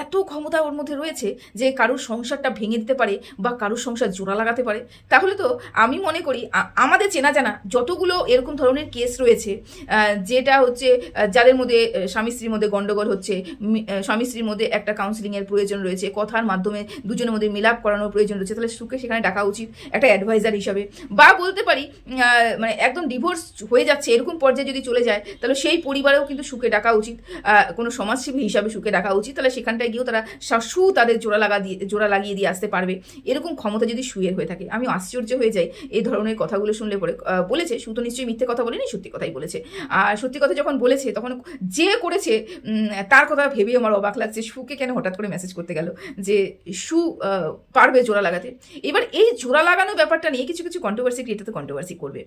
এত ক্ষমতা ওর মধ্যে রয়েছে যে কারুর সংসারটা ভেঙে দিতে পারে বা কারুর সংসার জোড়া লাগাতে পারে? তাহলে তো আমি মনে করি আমাদের চেনা জানা যতগুলো এরকম ধরনের কেস রয়েছে, যেটা হচ্ছে যাদের মধ্যে স্বামী স্ত্রীর মধ্যে গন্ডগোল হচ্ছে, স্বামী স্ত্রীর মধ্যে একটা কাউন্সিলিংয়ের প্রয়োজন রয়েছে, কথার মাধ্যমে দুজনের মধ্যে মিলাপ করানোর প্রয়োজন রয়েছে, তাহলে সুকে সেখানে ডাকা উচিত একটা অ্যাডভাইজার হিসাবে। বা বলতে পারি মানে একদম ডিভোর্স হয়ে যাচ্ছে এরকম পর্যায়ে যদি চলে যায়, তাহলে সেই পরিবারেও কিন্তু সুকে ডাকা উচিত, কোনো সমাজসেবী হিসাবে সুকে ডাকা উচিত। তাহলে সেখানটায় গিয়েও তারা সু তাদের জোড়া লাগিয়ে দিয়ে আসতে পারবে, এরকম ক্ষমতা যদি সুয়ের হয়ে থাকে। আমি আশ্চর্য হয়ে যাই এই ধরনের কথাগুলো শুনলে পরে। বলেছে সু তো নিশ্চয়ই মিথ্যে কথা বলেনি, সত্যি কথাই বলেছে। আর সত্যি কথা যখন বলেছে তখন যে করেছে তার কথা ভেবেই আমার অবাক লাগছে, সুকে কেন হঠাৎ করে মেসেজ করতে গেল যে সু পারবে জোড়া লাগাতে। এবার এই জোড়া লাগানো ব্যাপারটা নিয়ে কিছু কিছু কন্ট্রোভার্সি ক্রিয়েটার তো কন্ট্রোভার্সি করবে।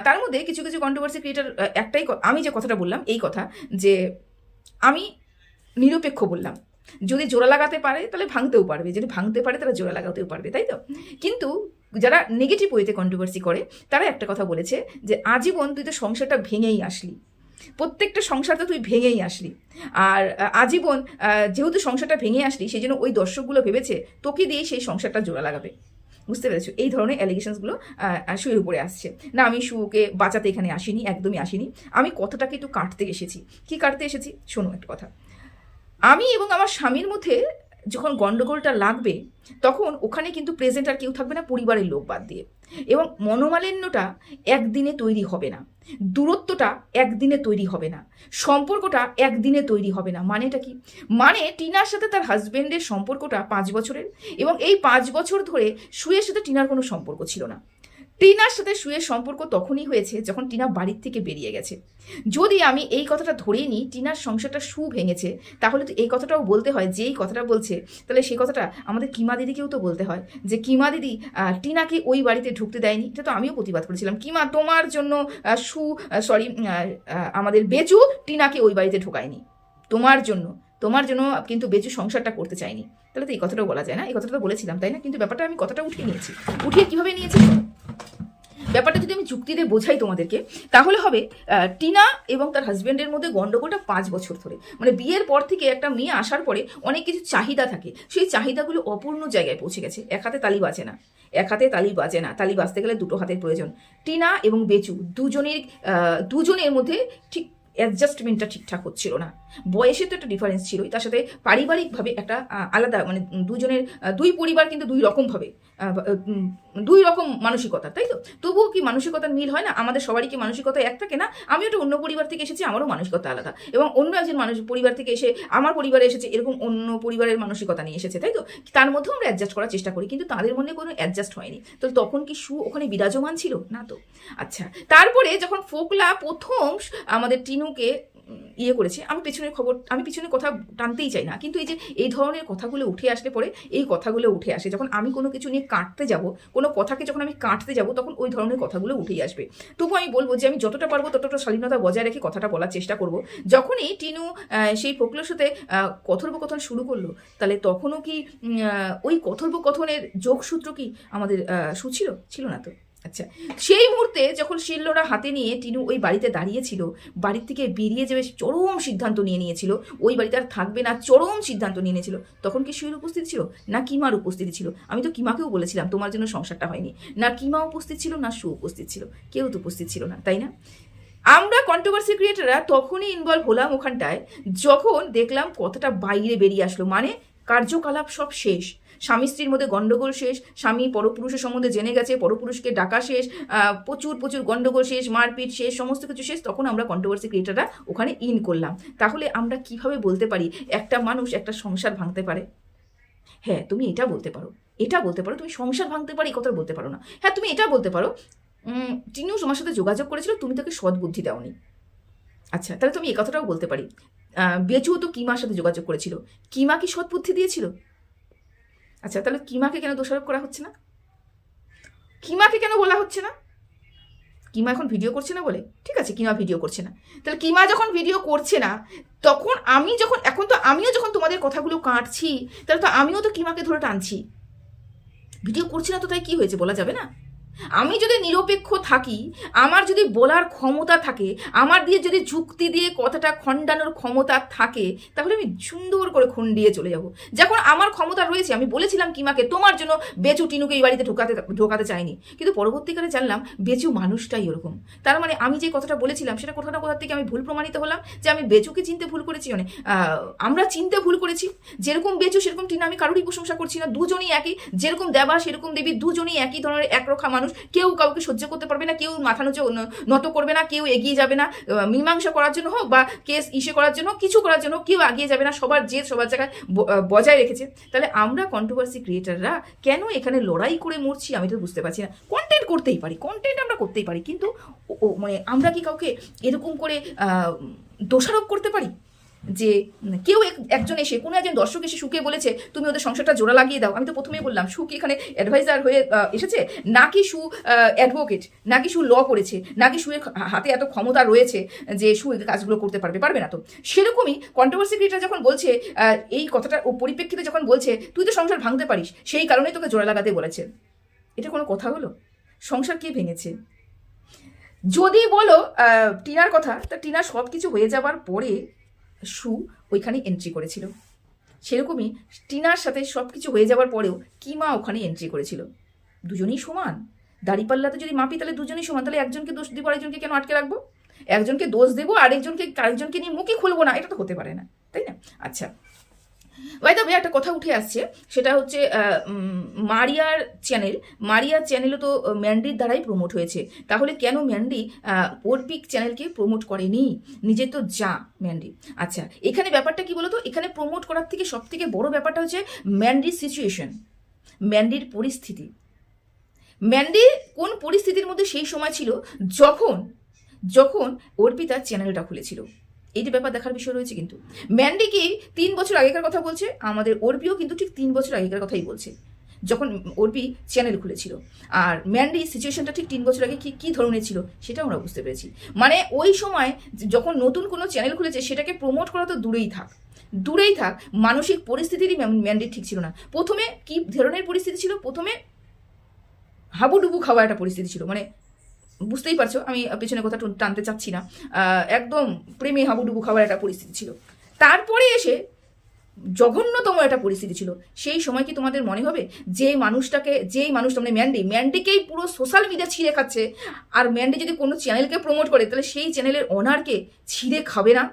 তার মধ্যে কিছু কিছু কন্ট্রোভার্সি ক্রিয়েটার একটাই, আমি যে কথাটা বললাম এই কথা, যে আমি নিরপেক্ষ বললাম, যদি জোড়া লাগাতে পারে তাহলে ভাঙতেও পারবে, যদি ভাঙতে পারে তারা জোড়া লাগাতেও পারবে, তাই তো? কিন্তু যারা নেগেটিভ ওয়েতে কন্ট্রোভার্সি করে তারা একটা কথা বলেছে যে আজীবন তুই তো সংসারটা ভেঙেই আসলি, প্রত্যেকটা সংসারটা তুই ভেঙেই আসলি, আর আজীবন যেহেতু সংসারটা ভেঙে আসলি সেই জন্য ওই দর্শকগুলো ভেবেছে তোকে দিয়েই সেই সংসারটা জোড়া লাগাবে। বুঝতে পেরেছো? এই ধরনের অ্যালিগেশনসগুলো শুয়ের উপরে আসছে। না, আমি শুকে বাঁচাতে এখানে আসিনি, একদমই আসিনি, আমি কথাটাকে একটু কাটতে এসেছি। কি কাটতে এসেছি শোনো একটা কথা। আমি এবং আমার স্বামীর মধ্যে যখন গন্ডগোলটা লাগবে তখন ওখানে কিন্তু প্রেজেন্ট আর কেউ থাকবে না পরিবারের লোক বাদ দিয়ে, এবং মনোমালিন্যটা একদিনে তৈরি হবে না, দূরত্বটা একদিনে তৈরি হবে না, সম্পর্কটা একদিনে তৈরি হবে না। মানেটা কি? মানে টিনার সাথে তার হাজবেন্ডের সম্পর্কটা 5 বছরের, এবং এই 5 বছর ধরে সুয়ের সাথে টিনার কোনো সম্পর্ক ছিল না। টিনার সাথে সুয়ের সম্পর্ক তখনই হয়েছে যখন টিনা বাড়ির থেকে বেরিয়ে গেছে। যদি আমি এই কথাটা ধরেই নিই টিনার সংসারটা সু ভেঙেছে, তাহলে তো এই কথাটাও বলতে হয়, যেই কথাটা বলছে তাহলে সেই কথাটা আমাদের কিমা দিদিকেও তো বলতে হয়, যে কিমা দিদি টিনাকে ওই বাড়িতে ঢুকতে দেয়নি। এটা তো আমিও প্রতিবাদ করেছিলাম, কিমা তোমার জন্য আমাদের বেচু টিনাকে ওই বাড়িতে ঢোকায়নি, তোমার জন্য কিন্তু বেচু সংসারটা করতে চায়নি। তাহলে তো এই কথাটাও বলা যায় না? এই কথাটা তো বলেছিলাম, তাই না? কিন্তু ব্যাপারটা আমি কথাটা উঠিয়ে নিয়েছি। উঠিয়ে কীভাবে নিয়েছি ব্যাপারটা যদি আমি যুক্তি দিয়ে বোঝাই তোমাদেরকে, তাহলে হবে টিনা এবং তার হাজব্যান্ডের মধ্যে গন্ডগোলটা 5 বছর ধরে, মানে বিয়ের পর থেকে একটা মেয়ে আসার পরে অনেক কিছু চাহিদা থাকে, সেই চাহিদাগুলো অপূর্ণ জায়গায় পৌঁছে গেছে। এক হাতে তালি বাজে না, তালি বাজতে গেলে দুটো হাতের প্রয়োজন। টিনা এবং বেচু দুজনের মধ্যে ঠিক অ্যাডজাস্টমেন্টটা ঠিকঠাক হচ্ছিল না। বয়সে তো একটা ডিফারেন্স ছিলই, তার সাথে পারিবারিকভাবে একটা আলাদা, মানে দুই পরিবার কিন্তু দুই রকম মানসিকতা, তাই তো? তবুও কি মানসিকতার মিল হয় না? আমাদের সবারই কি মানসিকতা এক থাকে না? আমি একটা অন্য পরিবার থেকে এসেছি, আমারও মানসিকতা আলাদা, এবং অন্য একজন পরিবার থেকে এসে আমার পরিবারে এসেছে, এরকম অন্য পরিবারের মানসিকতা নিয়ে এসেছে, তাই তো? তার মধ্যেও আমরা অ্যাডজাস্ট করার চেষ্টা করি, কিন্তু তাদের মধ্যে কোনো অ্যাডজাস্ট হয়নি। তো তখন কি সু ওখানে বিরাজমান ছিল না? তো আচ্ছা, তারপরে যখন ফোকলা প্রথম আমাদের টিনুকে ইয়ে করেছে, আমি পিছনে কথা টানতেই চাই না, কিন্তু এই ধরনের কথাগুলো উঠে আসলে পরে এই কথাগুলো উঠে আসে যখন আমি কোনো কিছু নিয়ে কাটতে যাব, কোনো কথাকে যখন আমি কাটতে যাব, তখন ওই ধরনের কথাগুলো উঠেই আসবে। তবু আমি বলবো যে আমি যতটা পারবো ততটা শালীনতা বজায় রেখে কথাটা বলার চেষ্টা করব। যখনই টিনু সেই ফোকলার সাথে কথোপকথন শুরু করলো, তাহলে তখনও কি ওই কথোপকথনের যোগসূত্র কি আমাদের ছিল না তো? আচ্ছা, সেই মুহূর্তে যখন শিল্লরা হাতে নিয়ে টিনু ওই বাড়িতে দাঁড়িয়েছিল, বাড়ির থেকে বেরিয়ে যাবে চরম সিদ্ধান্ত নিয়েছিল, ওই বাড়িতে আর থাকবে না, চরম সিদ্ধান্ত নিয়েছিল, তখন কি সুয়ের উপস্থিত ছিল না কিমার উপস্থিতি ছিল? আমি তো কিমাকেও বলেছিলাম তোমার জন্য সংসারটা হয়নি, না কিমা উপস্থিত ছিল না সু উপস্থিত ছিল, কেউ তো উপস্থিত ছিল না, তাই না? আমরা কন্ট্রোভার্সি ক্রিয়েটাররা তখনই ইনভলভ হলাম ওখানটায় যখন দেখলাম কথাটা বাইরে বেরিয়ে আসলো, মানে কার্যকলাপ সব শেষ, স্বামী স্ত্রীর মধ্যে গন্ডগোল শেষ, স্বামী পরপুরুষের সম্বন্ধে জেনে গেছে, পরপুরুষকে ডাকা শেষ, প্রচুর গন্ডগোল শেষ, মারপিট শেষ, সমস্ত কিছু শেষ, তখন আমরা কন্ট্রোভার্সি ক্রিয়েটাররা ওখানে ইন করলাম। তাহলে আমরা কিভাবে বলতে পারি একটা মানুষ একটা সংসার ভাঙতে পারে? হ্যাঁ, তুমি এটা বলতে পারো, তুমি সংসার ভাঙতে পারে, এই কথা বলতে পারো না। হ্যাঁ, তুমি এটা বলতে পারো টিনু তোমার সাথে যোগাযোগ করেছিল, তুমি তাকে সদ্বুদ্ধি দাওনি। আচ্ছা, তাহলে তুমি এই কথাটাও বলতে পারি বেচুও তো কিমার সাথে যোগাযোগ করেছিল, কিমা কি সদ্বুদ্ধি দিয়েছিল? আচ্ছা, তাহলে কিমাকে কেন দোষারোপ করা হচ্ছে না? কিমাকে কেন বলা হচ্ছে না? কিমা এখন ভিডিও করছে না বলে? ঠিক আছে, কিমা ভিডিও করছে না, তাহলে কিমা যখন ভিডিও করছে না, তখন আমিও যখন তোমাদের কথাগুলো কাটছি, তাহলে তো আমিও তো কিমাকে ধরে টানছি। ভিডিও করছি না তো, তাই কি হয়েছে বলা যাবে না? আমি যদি নিরপেক্ষ থাকি, আমার যদি বলার ক্ষমতা থাকে, আমার দিয়ে যদি যুক্তি দিয়ে কথাটা খণ্ডানোর ক্ষমতা থাকে, তাহলে আমি সুন্দর করে খণ্ডিয়ে চলে যাব। যখন আমার ক্ষমতা রয়েছে, আমি বলেছিলাম কিমাকে তোমার জন্য বেচু টিনুকে এই বাড়িতে ঢোকাতে চাইনি, কিন্তু পরবর্তীকালে জানলাম বেচু মানুষটাই ওরকম। তার মানে আমি যে কথাটা বলেছিলাম সেটা কোথা না কোথা থেকে আমি ভুল প্রমাণিত হলাম, যে আমি বেচুকে চিনতে ভুল করেছি, মানে আমরা চিনতে ভুল করেছি। যেরকম বেচু সেরকম টিনা, আমি কারোরই প্রশংসা করছি না, দুজনই একই। যেরকম দেবা সেরকম দেবী, দুজনই একই ধরনের একরক্ষা মানুষ। কেউ কাউকে সহ্য করতে পারবে না, কেউ মাথা নত করবে না, কেউ এগিয়ে যাবে না মীমাংসা করার জন্য হোক বা কেস করার জন্য, কিছু করার জন্য কেউ এগিয়ে যাবে না, সবার জেদ সবার জায়গায় বজায় রেখেছে। তাহলে আমরা কন্ট্রোভার্সি ক্রিয়েটাররা কেন এখানে লড়াই করে মরছি আমি তো বুঝতে পারছি না। কন্টেন্ট করতেই পারি, কন্টেন্ট আমরা করতেই পারি, কিন্তু মানে আমরা কি কাউকে এরকম করে দোষারোপ করতে পারি যে কেউ একজন এসে, কোনো একজন দর্শক এসে সুকে বলেছে তুমি ওদের সংসারটা জোড়া লাগিয়ে দাও। আমি তো প্রথমেই বললাম সু কি এখানে অ্যাডভাইজার হয়ে এসেছে, নাকি সু অ্যাডভোকেট, নাকি সু ল করেছে, নাকি সুয়ের হাতে এত ক্ষমতা রয়েছে যে সু এই কাজগুলো করতে পারবে না। তো সেরকমই কন্ট্রোভার্সি ক্রিয়েটার যখন বলছে এই কথাটার পরিপ্রেক্ষিতে যখন বলছে তুই তো সংসার ভাঙতে পারিস, সেই কারণেই তোকে জোড়া লাগাতে বলেছে, এটা কোনো কথা হলো? সংসার কে ভেঙেছে? যদি বলো টিনার কথা, তা টিনার সব কিছু হয়ে যাবার পরে সু ওইখানে এন্ট্রি করেছিল। সেরকমই টিনার সাথে সব কিছু হয়ে যাওয়ার পরেও কিমা ওখানে এন্ট্রি করেছিল। দুজনেই সমান। দাড়িপাল্লাতে যদি মাপি তাহলে দুজনেই সমান। তাহলে একজনকে দোষ দিব আরেকজনকে কেন আটকে রাখবো? একজনকে দোষ দেবো আরেকজনকে নিয়ে মুখই খুলবো না, এটা তো হতে পারে না, তাই না? আচ্ছা, বাই দ্য ওয়ে একটা কথা উঠে আসছে, সেটা হচ্ছে মারিয়ার চ্যানেলও তো ম্যান্ডির দ্বারাই প্রমোট হয়েছে। তাহলে কেন ম্যান্ডি অর্পিক চ্যানেলকে প্রমোট করেনি? নিজে তো যা ম্যান্ডি। আচ্ছা, এখানে ব্যাপারটা কি বলতো, এখানে প্রমোট করার থেকে সব থেকে বড় ব্যাপারটা হচ্ছে ম্যান্ডির সিচুয়েশন, ম্যান্ডির পরিস্থিতি। ম্যান্ডি কোন পরিস্থিতির মধ্যে সেই সময় ছিল যখন অর্পিতা চ্যানেলটা খুলেছিল, এই যে ব্যাপার দেখার বিষয় রয়েছে। কিন্তু ম্যান্ডি কি 3 বছর আগেকার কথা বলছে, আমাদের অর্পিও কিন্তু ঠিক 3 বছর আগেকার কথাই বলছে, যখন অর্পি চ্যানেল খুলেছিল। আর ম্যান্ডি সিচুয়েশনটা ঠিক 3 বছর আগে কি ধরনের ছিল সেটা আমরা বুঝতে পেরেছি। মানে ওই সময় যখন নতুন কোনো চ্যানেল খুলেছে সেটাকে প্রমোট করা তো দূরেই থাক, মানসিক পরিস্থিতিরই ম্যান্ডি ঠিক ছিল না। প্রথমে কি ধরনের পরিস্থিতি ছিল? প্রথমে হাবুডুবু খাওয়া একটা পরিস্থিতি ছিল, মানে বুঝতেই পারছো আমি পেছনে কথা টানতে চাচ্ছি না, একদম প্রেমে হাবুডুবু খাওয়ার একটা পরিস্থিতি ছিল। তারপরে এসে জঘন্যতম একটা পরিস্থিতি ছিল। সেই সময় কি তোমাদের মনে হবে যেই মানুষটা মানে ম্যান্ডিকেই পুরো সোশ্যাল মিডিয়া ছিঁড়ে খাচ্ছে, আর ম্যান্ডি যদি কোনো চ্যানেলকে প্রমোট করে তাহলে সেই চ্যানেলের ওনারকে ছিঁড়ে খাবে না?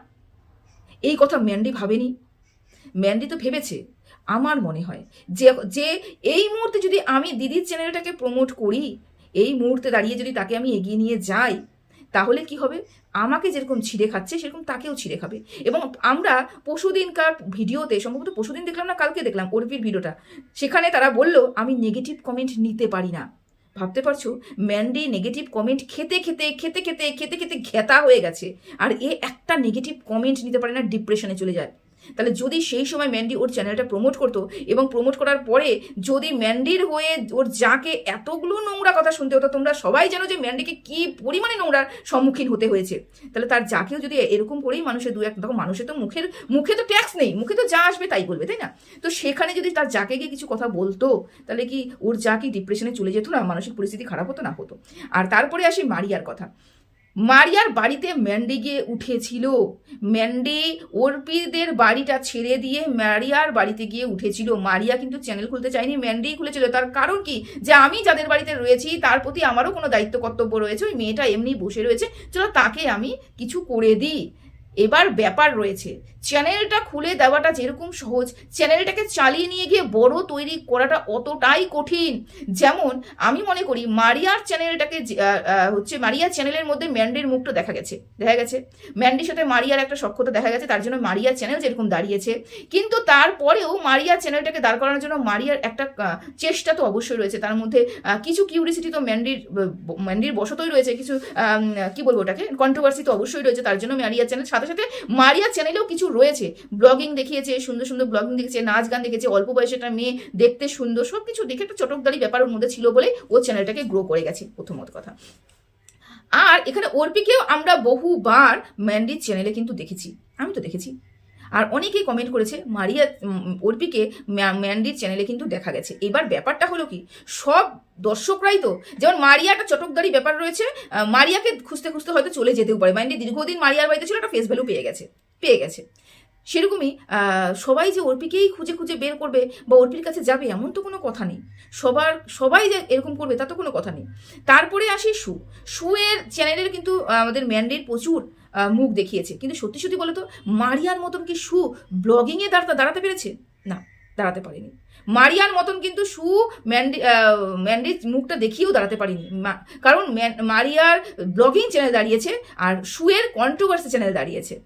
এই কথা ম্যান্ডি ভাবেনি। ম্যান্ডি তো ভেবেছে, আমার মনে হয় যে এই মুহূর্তে যদি আমি দিদির চ্যানেলটাকে প্রমোট করি, এই মুহূর্তে দাঁড়িয়ে যদি তাকে আমি এগিয়ে নিয়ে যাই, তাহলে কি হবে, আমাকে যেরকম ছিঁড়ে খাচ্ছে সেরকম তাকেও ছিঁড়ে খাবে। এবং আমরা পরশুদিনকার ভিডিওতে, সম্ভবত পরশুদিন দেখলাম না কালকে দেখলাম অর্পির ভিডিওটা, সেখানে তারা বললো আমি নেগেটিভ কমেন্ট নিতে পারি না। ভাবতে পারছো, ম্যান্ডি নেগেটিভ কমেন্ট খেতে ঘেতা হয়ে গেছে, আর একটা নেগেটিভ কমেন্ট নিতে পারে না, ডিপ্রেশনে চলে যায়। তাহলে যদি সেই সময় ম্যান্ডি ওর চ্যানেলটা প্রমোট করতো, এবং প্রমোট করার পরে যদি ম্যান্ডির হয়ে ওর যাকে এতগুলো নোংরা কথা শুনতে হতো, তোমরা সবাই জানো যে ম্যান্ডিকে কি পরিমাণে নোংরার সম্মুখীন হতে হয়েছে, তাহলে তার যাকেও যদি এরকম করেই মানুষের দেখো মানুষের তো মুখে তো ট্যাক্স নেই, মুখে তো যা আসবে তাই বলবে, তাই না? তো সেখানে যদি তার যাকে গিয়ে কিছু কথা বলতো, তাহলে কি ওর যা কি ডিপ্রেশনে চলে যেত না, মানসিক পরিস্থিতি খারাপ হতো না? হতো। আর তারপরে আসি মারিয়ার কথা। মারিয়ার বাড়িতে ম্যান্ডি গিয়ে উঠেছিল, ম্যান্ডি অর্পিদের বাড়িটা ছেড়ে দিয়ে মারিয়ার বাড়িতে গিয়ে উঠেছিল। মারিয়া কিন্তু চ্যানেল খুলতে চায়নি, ম্যান্ডি খুলেছিল। তার কারণ কি, যে আমি যাদের বাড়িতে রয়েছি তার প্রতি আমারও কোনো দায়িত্ব কর্তব্য রয়েছে, ওই মেয়েটা এমনি বসে রয়েছে, চলো তাকে আমি কিছু করে দিই। এবার ব্যাপার রয়েছে, চ্যানেলটা খুলে দেওয়াটা যেরকম সহজ, চ্যানেলটাকে চালিয়ে নিয়ে গিয়ে বড় তৈরি করাটা অতটাই কঠিন। যেমন আমি মনে করি মারিয়ার চ্যানেলটাকে মারিয়া চ্যানেলের মধ্যে ম্যান্ডির মুখটা দেখা গেছে, ম্যান্ডির সাথে মারিয়ার একটা সখ্যতা দেখা গেছে, তার জন্য মারিয়া চ্যানেল যেরকম দাঁড়িয়েছে। কিন্তু তারপরেও মারিয়া চ্যানেলটাকে দাঁড় করানোর জন্য মারিয়ার একটা চেষ্টা তো অবশ্যই রয়েছে, তার মধ্যে কিছু কিউরিসিটি তো ম্যান্ডির বশতই রয়েছে, কিছু কি বলবো ওটাকে, কন্ট্রোভার্সি তো অবশ্যই রয়েছে। তার জন্য মারিয়া চ্যানেল, সাথে মারিয়া চ্যানেলেও কিছু রয়েছে, ব্লগিং দেখিয়েছে, সুন্দর ব্লগিং দেখেছে, নাচ গান দেখেছে, অল্প বয়সে একটা মেয়ে দেখতে সুন্দর, সব কিছু দেখে একটা চটকদারি ব্যাপার ওর মধ্যে ছিল বলে ও চ্যানেলটাকে গ্রো করে গেছে, প্রথমত কথা। আর এখানে অর্পিকেও আমরা বহুবার ম্যান্ডির চ্যানেলে কিন্তু দেখেছি, আমি তো দেখেছি। আর অনেকেই কমেন্ট করেছে মারিয়া অর্পিকে ম্যান্ডির চ্যানেলে কিন্তু দেখা গেছে। এবার ব্যাপারটা হলো কি, সব দর্শকরাই তো, যেমন মারিয়া একটা চটকদারি ব্যাপার রয়েছে, মারিয়াকে খুঁজতে খুঁজতে হয়তো চলে যেতেও পারে। ম্যান্ডি দীর্ঘদিন মারিয়ার বাড়িতে ছিল, একটা ফেস ভ্যালু পেয়ে গেছে। সেরকমই সবাই যে অর্পিকেই খুঁজে খুঁজে বের করবে বা অর্পির কাছে যাবে এমন তো কোনো কথা নেই। সবাই যে এরকম করবে তা তো কোনো কথা নেই। তারপরে আসি শুয়ের চ্যানেলের কিন্তু আমাদের ম্যান্ডির প্রচুর মুখ দেখিয়েছে, কিন্তু সত্যি সত্যি বলো তো মারিয়ার মতন কি ব্লগিংয়ে দাঁড়াতে পেরেছে? না, দাঁড়াতে পারেনি। মারিয়ার মতন কিন্তু ম্যান্ডির মুখটা দেখিয়েও দাঁড়াতে পারিনি, কারণ মারিয়ার ব্লগিং চ্যানেল দাঁড়িয়েছে আর শুয়ের কন্ট্রোভার্সি চ্যানেল দাঁড়িয়েছে।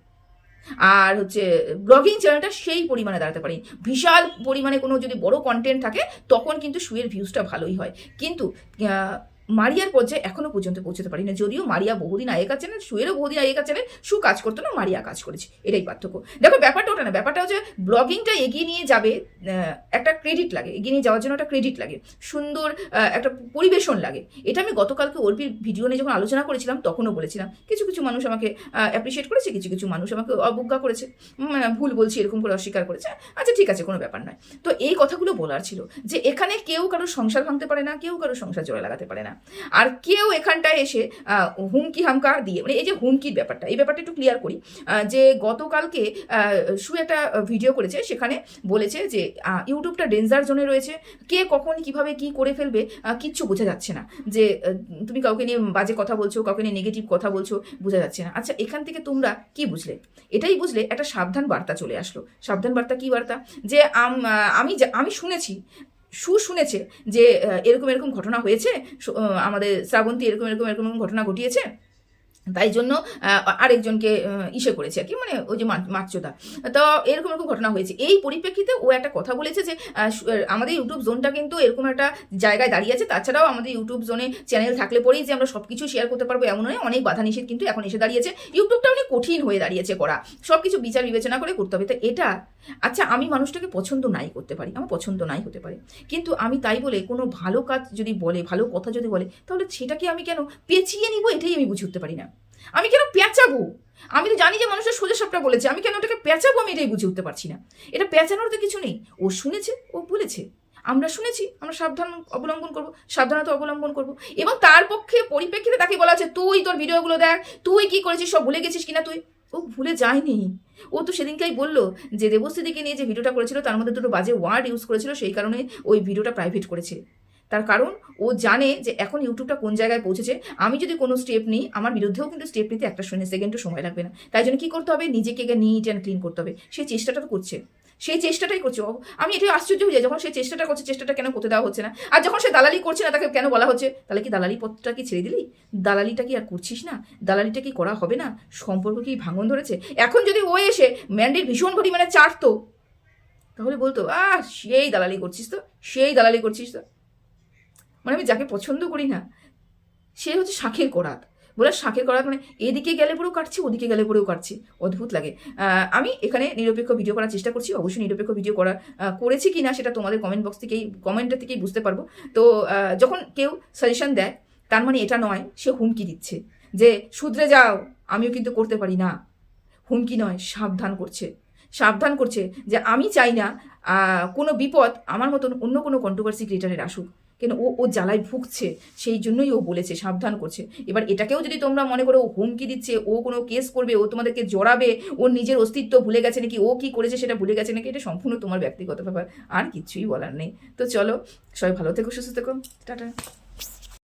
আর হচ্ছে ব্লগিং চ্যানেলটা সেই পরিমাণে দাঁড়াতে পারি। বিশাল পরিমাণে কোনো যদি বড় কন্টেন্ট থাকে তখন কিন্তু শুয়ের ভিউজটা ভালোই হয়, কিন্তু মারিয়ার পর্যায়ে এখনো পর্যন্ত পৌঁছতে পারি না। যদিও মারিয়া বহুদিন আগেকার চ্যানেল, শুয়েরও বহুদিন আগেকার চ্যানেল, কাজ করতো না, মারিয়া কাজ করেছে, এটাই পার্থক্য। দেখো ব্যাপারটা ওটা না, ব্যাপারটা হচ্ছে ব্লগিংটা এগিয়ে নিয়ে যাবে, একটা ক্রেডিট লাগে, এগিয়ে নিয়ে যাওয়ার জন্য একটা ক্রেডিট লাগে, সুন্দর একটা পরিবেশন লাগে। এটা আমি গতকালকে অর্পির ভিডিও নিয়ে যখন আলোচনা করেছিলাম তখনও বলেছিলাম। কিছু কিছু মানুষ আমাকে অ্যাপ্রিসিয়েট করেছে, কিছু কিছু মানুষ আমাকে অবজ্ঞা করেছে, ভুল বলছি এরকম করে অস্বীকার করেছে। আচ্ছা ঠিক আছে, কোনো ব্যাপার নয়। তো এই কথাগুলো বলার ছিল যে এখানে কেউ কারোর সংসার ভাঙতে পারে না, কেউ কারোর সংসার জোড়া লাগাতে পারে না। আর কেউ এখানটায় এসে হুমকি হামকা দিয়ে, মানে এই যে হুমকির ব্যাপারটা, এই ব্যাপারটা একটু ক্লিয়ার করি। যে গতকালকে শু একটা ভিডিও করেছে, সেখানে বলেছে যে ইউটিউবটা ডেঞ্জার জোনে রয়েছে, কে কখন কিভাবে কি করে ফেলবে কিচ্ছু বোঝা যাচ্ছে না। যে তুমি কাউকে নিয়ে বাজে কথা বলছো, কাউকে নিয়ে নেগেটিভ কথা বলছো, বোঝা যাচ্ছে না। আচ্ছা এখান থেকে তোমরা কি বুঝলে? এটাই বুঝলে একটা সাবধান বার্তা চলে আসলো। সাবধান বার্তা কি বার্তা? যে আমি শুনেছে যে এরকম এরকম ঘটনা হয়েছে, আমাদের শ্রাবন্তী এরকম এরকম এরকম ঘটনা ঘটিয়েছে, তাই জন্য আরেকজনকে ইসে করেছে আর কি, মানে ওই যে মাচ্চোদা, তো এরকম এরকম ঘটনা হয়েছে। এই পরিপ্রেক্ষিতে ও একটা কথা বলেছে যে আমাদের ইউটিউব জোনটা কিন্তু এরকম একটা জায়গায় দাঁড়িয়ে আছে। তাছাড়াও আমাদের ইউটিউব জোনে চ্যানেল থাকলে পরেই যে আমরা সব কিছু শেয়ার করতে পারবো এমন নয়, অনেক বাধা নিষেধ কিন্তু এখন এসে দাঁড়িয়েছে। ইউটিউবটা অনেক কঠিন হয়ে দাঁড়িয়েছে করা, সব কিছু বিচার বিবেচনা করে করতে হবে। তো এটা, আচ্ছা আমি মানুষটাকে পছন্দ নাই করতে পারি, আমার পছন্দ নাই হতে পারে, কিন্তু আমি তাই বলে কোনো ভালো কাজ যদি বলে, ভালো কথা যদি বলে, তাহলে সেটাকে আমি কেন পেঁচিয়ে নিব? এটাই আমি বুঝে উঠতে পারি না। আমি কেন পেঁচাবো? আমি তো জানি যে মানুষের সোজা সবটা বলেছে, আমি কেন ওটাকে পেঁচাবো? আমি এটাই বুঝে উঠতে পারছি না। এটা পেঁচানোর তো কিছু নেই। ও শুনেছে, ও বলেছে, আমরা শুনেছি, আমরা সাবধানতা অবলম্বন করবো। এবং তার পক্ষে পরিপ্রেক্ষিতে তাকে বলা হচ্ছে তুই তোর ভিডিওগুলো দেখ, তুই কি করেছিস সব ভুলে গেছিস কিনা তুই? ও ভুলে যায়নি। ও তো সেদিনকেই বললো যে দেবশ্রীদিকে নিয়ে যে ভিডিওটা করেছিল তার মধ্যে দুটো বাজে ওয়ার্ড ইউজ করেছিল, সেই কারণে ওই ভিডিওটা প্রাইভেট করেছে। তার কারণ ও জানে যে এখন ইউটিউবটা কোন জায়গায় পৌঁছেছে। আমি যদি কোনো স্টেপ নিই, আমার বিরুদ্ধেও কিন্তু স্টেপ নিতে একটা সেকেন্ডও সময় লাগবে না। তাই জন্য কী করতে হবে? নিজেকে নিট অ্যান্ড ক্লিন করতে হবে। সেই চেষ্টাটা তো করছে, সেই চেষ্টাটাই করছে। আমি এটাই আশ্চর্য হয়ে যাই, যখন সে চেষ্টাটা করছে, চেষ্টাটা কেন করতে দেওয়া হচ্ছে না? আর যখন সে দালালি করছে না, তাকে কেন বলা হচ্ছে তাহলে কি দালালি পথটা কি ছেড়ে দিলি? দালালিটা কি আর করছিস না? দালালিটা কি করা হবে না? সম্পর্ক কি ভাঙন ধরেছে? এখন যদি ও এসে ম্যান্ডির ভীষণ পরিমাণে চাটতো, তাহলে বলতো সেই দালালি করছিস তো। মানে আমি যাকে পছন্দ করি না, সে হচ্ছে শাঁখের করাত। বলে শাঁখের করাত মানে এদিকে গেলে পরেও কাটছে, ওদিকে গেলে পরেও কাটছে, অদ্ভুত লাগে। আমি এখানে নিরপেক্ষ ভিডিও করার চেষ্টা করছি, অবশ্যই নিরপেক্ষ ভিডিও করেছি কি না সেটা তোমাদের কমেন্টের থেকেই বুঝতে পারবো। তো যখন কেউ সাজেশন দেয়, তার মানে এটা নয় সে হুমকি দিচ্ছে যে শুধরে যাও, আমিও কিন্তু করতে পারি না। হুমকি নয়, সাবধান করছে যে আমি চাই না কোনো বিপদ আমার মতন অন্য কোনো কন্ট্রোভার্সি ক্রিয়েটারের আসুক। কেন ও জ্বালায় ভুগছে, সেই জন্যই ও বলেছে, সাবধান করছে। এবার এটাকেও যদি তোমরা মনে করো ও হুমকি দিচ্ছে, ও কোনো কেস করবে, ও তোমাদেরকে জড়াবে, ওর নিজের অস্তিত্ব ভুলে গেছে নাকি, ও কি করেছে সেটা ভুলে গেছে নাকি, এটা সম্পূর্ণ তোমার ব্যক্তিগত ব্যাপার, আর কিছুই বলার নেই। তো চলো, সবাই ভালো থেকো, সুস্থ থেকো, টাটা।